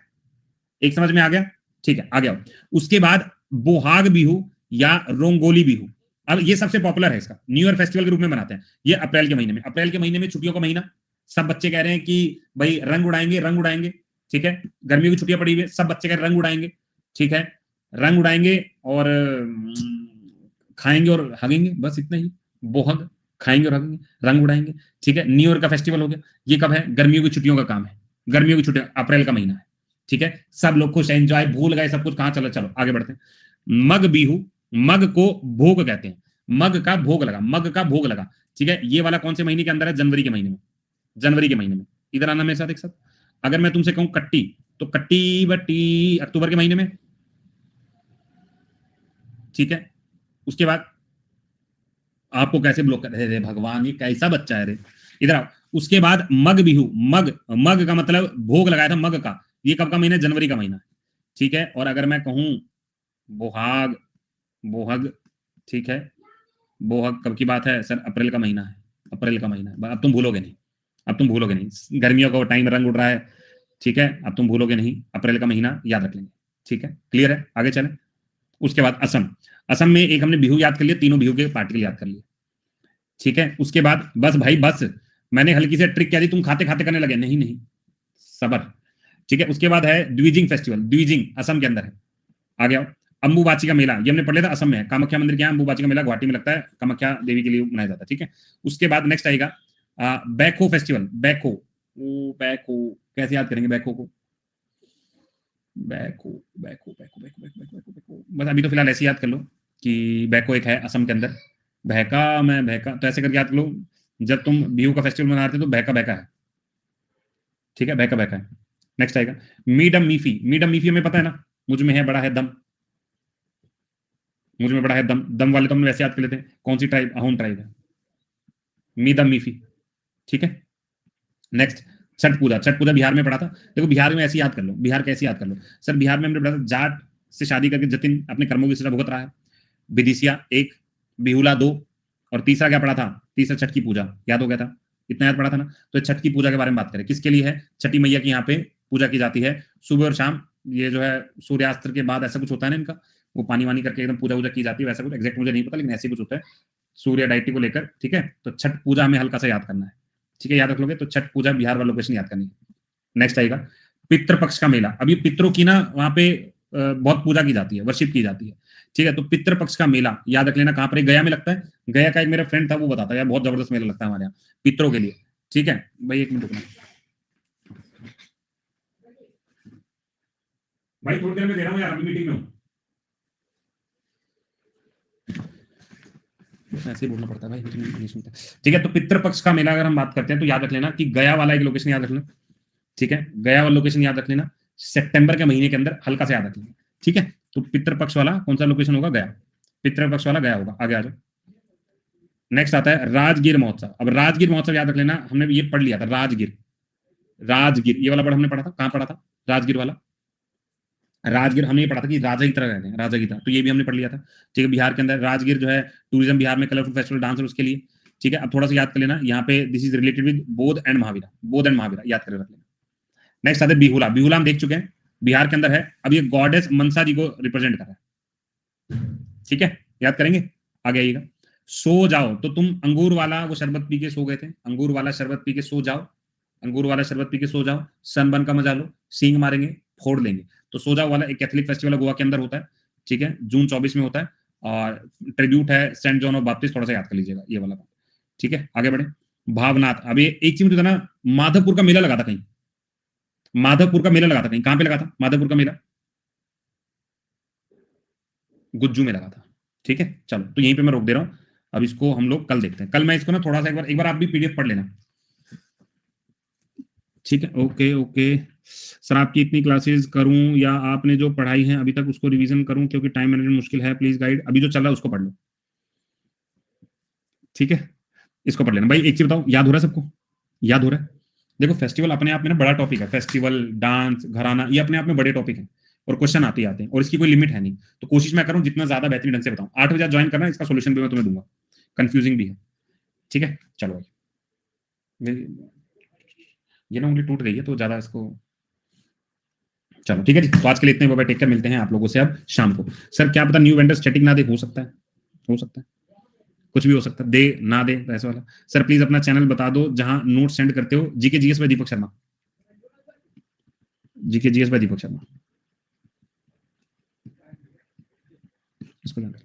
एक समझ में आ गया, ठीक है, आ गया। उसके बाद बोहाग बिहू या रोंगोली बिहू, अब ये सबसे पॉपुलर है, इसका न्यू ईयर फेस्टिवल के रूप में मनाते हैं। ये अप्रैल के महीने में, अप्रैल के महीने में छुट्टियों का महीना, सब बच्चे कह रहे हैं कि भाई रंग उड़ाएंगे, रंग उड़ाएंगे, ठीक है, गर्मियों की छुट्टियां पड़ी हुई है, सब बच्चे कह रहे हैं रंग उड़ाएंगे, ठीक है, रंग उड़ाएंगे और खाएंगे और हगेंगे, बस इतना ही। बोहग, खाएंगे और हगेंगे, रंग उड़ाएंगे, ठीक है। न्यू ईयर का फेस्टिवल हो गया। ये कब है? गर्मियों की छुट्टियों का काम है, गर्मियों की छुट्टियां अप्रैल का महीना है, ठीक है। सब लोग खुश, एंजॉय, भूल गए सब कुछ, कहां? चलो चलो आगे बढ़ते हैं। मग बिहू मग को भोग कहते हैं, मग का भोग लगा, मग का भोग लगा, ठीक है। ये वाला कौन से महीने के अंदर है? जनवरी के महीने में, जनवरी के महीने में। इधर आना मेरे साथ एक साथ। अगर मैं तुमसे कहूं कट्टी, तो कट्टी बट्टी अक्टूबर के महीने में, ठीक है। उसके बाद आपको कैसे ब्लॉक कर रहे थे भगवान, ये कैसा बच्चा है रे, इधर आओ। उसके बाद मग बिहू, मग, मग का मतलब भोग लगाया था मग का, ये कब का महीना? जनवरी का महीना, ठीक है। और अगर मैं कहूं बोहाग, बोहग, ठीक है, बोहग कब की बात है सर? अप्रैल का महीना है, अप्रैल का महीना है। अब तुम भूलोगे नहीं, अब तुम भूलोगे नहीं, गर्मियों का टाइम रंग उड़ रहा है, ठीक है। अब तुम भूलोगे नहीं, अप्रैल का महीना याद रख लेंगे, ठीक है। क्लियर है? आगे चलें। उसके बाद असम, असम में एक हमने बिहू याद कर लिया, तीनों बिहू के पार्टिकल याद कर लिए, ठीक है। उसके बाद बस भाई बस, मैंने हल्की से ट्रिक क्या दी, तुम खाते खाते करने लगे, नहीं नहीं सबर, ठीक है। उसके बाद है द्विजिंग फेस्टिवल, द्विजिंग असम के अंदर है। आ गया अंबुबाची का मेला, ये हमने पढ़ लिया था, असम में है, कामाख्या मंदिर के यहाँ अंबुबाची का मेला गुवाहाटी में लगता है, कामाख्या देवी के लिए मनाया जाता है, ठीक है। उसके बाद नेक्स्ट आएगा बैको फेस्टिवल, बैको, बैको कैसे याद करेंगे बैको को? बैको, बैको, बैको, बैको, बैको, बैको, बैको, बैको, बस अभी तो फिलहाल ऐसे याद कर लो कि बैको एक है असम के अंदर, बहका, मैं बहका, तो ऐसे करके याद कर लो। जब तुम बिहू का फेस्टिवल मना रहे थे तो बहका बहका है, ठीक है, बहका बहका है। नेक्स्ट आएगा मीडम मीफी, मीडम मीफी हमें पता है ना, मुझ में है बड़ा है दम, मुझ में बड़ा है दम, दम वाले तो हमने वैसे याद कर लेते हैं, कौन सी ट्राइब? अहोम ट्राइब है, मीदम मीफी, ठीक है। नेक्स्ट छठ पूजा, छठ पूजा बिहार में पढ़ा था, देखो बिहार में ऐसे याद कर लो, बिहार कैसे याद कर लो सर? बिहार में हमने पढ़ा था, जाट से शादी करके जतिन अपने कर्मों की सजा भुगत रहा है, विदिशिया एक, बिहुला दो, और तीसरा क्या पढ़ा था? तीसरा छठ की पूजा, याद हो गया था, इतना याद पढ़ा था ना। तो छठ की पूजा के बारे में बात करें, किसके लिए है? छठी मैया की यहाँ पे पूजा की जाती है, सुबह और शाम, ये जो है सूर्यास्त के बाद ऐसा कुछ होता है ना इनका, वो पानी वानी करके एकदम पूजा वूजा की जाती है, वैसा कुछ एग्जैक्ट मुझे नहीं पता, लेकिन ऐसे कुछ होता है सूर्य डाइटी को लेकर, ठीक है। तो छठ पूजा हमें हल्का सा याद करना है, ठीक है, याद रख लोगे तो छठ पूजा बिहार वाला लोकेशन याद करनी है। नेक्स्ट आएगा पितृपक्ष का मेला, अभी पितरों की ना वहां पे बहुत पूजा की जाती है, वर्शिप की जाती है, ठीक है। तो पितृपक्ष का मेला याद रख लेना, कहां पर? गया में लगता है, गया का एक मेरा फ्रेंड था वो बताता है यार, बहुत जबरदस्त मेला लगता है हमारे यहाँ पितरों के लिए, ठीक है। भाई एक मिनट रुकना भाई, थोड़ी देर में दे रहा हूँ यार, अभी मीटिंग में हूँ, ऐसे ही बोलना पड़ता है भाई, ठीक है। तो पितृपक्ष का मेला अगर हम बात करते हैं तो याद रख लेना कि गया वाला एक लोकेशन याद रख लेना, ठीक है, गया वाला लोकेशन याद रख लेना, सितंबर के महीने के अंदर हल्का से याद रख लेना, ठीक है। तो पितृपक्ष वाला कौन सा लोकेशन होगा? गया, पितृपक्ष वाला गया होगा। आगे आ जाओ। नेक्स्ट आता है राजगीर महोत्सव, अब राजगीर महोत्सव याद रख लेना, हमने ये पढ़ लिया था राजगीर, राजगीर ये वाला वर्ड हमने पढ़ा था, कहां पढ़ा था? राजगीर वाला, राजगीर हमने ये पढ़ा था कि राजा की तरह रहते हैं, राजा की तरह, तो ये भी हमने पढ़ लिया था, ठीक है। बिहार के अंदर राजगीर जो है टूरिज्म, बिहार में कलरफुल फेस्टिवल डांस है उसके लिए, ठीक है। अब थोड़ा सा याद कर लेना, यहाँ पे दिस इज रिलेटेड विद बोध एंड महावीरा, बोध एंड महावीरा याद कर रख लेना। नेक्स्ट आते बिहुला, बिहुला हम देख चुके हैं, बिहार के अंदर है, अब ये गॉडेस मनसा जी को रिप्रेजेंट कर रहा है, ठीक है, याद करेंगे। आगे आइएगा। सो जाओ, तो तुम अंगूर वाला वो शरबत पी के सो गए थे, अंगूर वाला शरबत पी के सो जाओ, अंगूर वाला शरबत पी के सो जाओ, सनबर्न का मजा लो, सींग मारेंगे, फोड़ लेंगे। तो सो जाओ वाला एक कैथोलिक फेस्टिवल गोवा के अंदर होता है, ठीक है, जून 24 में होता है, और ट्रिब्यूट है सेंट जॉन ऑफ बैप्टिस्ट, थोड़ा सा याद कर लीजिएगा ये वाला, ठीक है। आगे बढ़े। भावनाथ, अभी एक चीज मुझे ना, माधवपुर का मेला लगा था कहीं, माधवपुर का मेला लगा था कहीं, कहां पे लगा था माधवपुर का मेला? गुज्जू में लगा था, ठीक है। चलो तो यहीं पे मैं रोक दे रहा हूं, अब इसको हम लोग कल देखते हैं, कल मैं इसको ना थोड़ा सा एक बार आप भी पीडीएफ पढ़ लेना, ठीक है। ओके ओके सर, आपकी इतनी क्लासेस करूं या आपने जो पढ़ाई है अभी तक उसको रिवीजन करूं, क्योंकि टाइम मैनेजमेंट मुश्किल है, प्लीज गाइड, अभी जो चल रहा है उसको पढ़ लो, ठीक है, इसको पढ़ लेना। भाई एक चीज बताओ, याद हो रहा है सबको? याद हो रहा है? देखो फेस्टिवल अपने आप में ना बड़ा टॉपिक है, फेस्टिवल, डांस, घराना, ये अपने आप में बड़े टॉपिक है, और क्वेश्चन आते ही आते हैं, और इसकी कोई लिमिट है नहीं, तो कोशिश मैं करूं जितना ज्यादा बेहतरीन ढंग से बताऊं। 8 बजे ज्वाइन करना, इसका सोल्यूशन भी मैं तुम्हें दूंगा, कंफ्यूजिंग भी है, ठीक है। चलो भाई, ये ना उंगली टूट गई है तो ज्यादा इसको, चलो ठीक है जी, तो आज के लिए इतने, बाय, टेक केयर, मिलते हैं आप लोगों से अब शाम को। सर क्या पता न्यू वेंडर स्टैटिक ना दे, हो सकता है, हो सकता है, कुछ भी हो सकता है, दे ना दे ऐसे वाला। सर प्लीज अपना चैनल बता दो जहां नोट सेंड करते हो, GK GS by Deepak Sharma, GK GS by Deepak Sharma, इसको जानते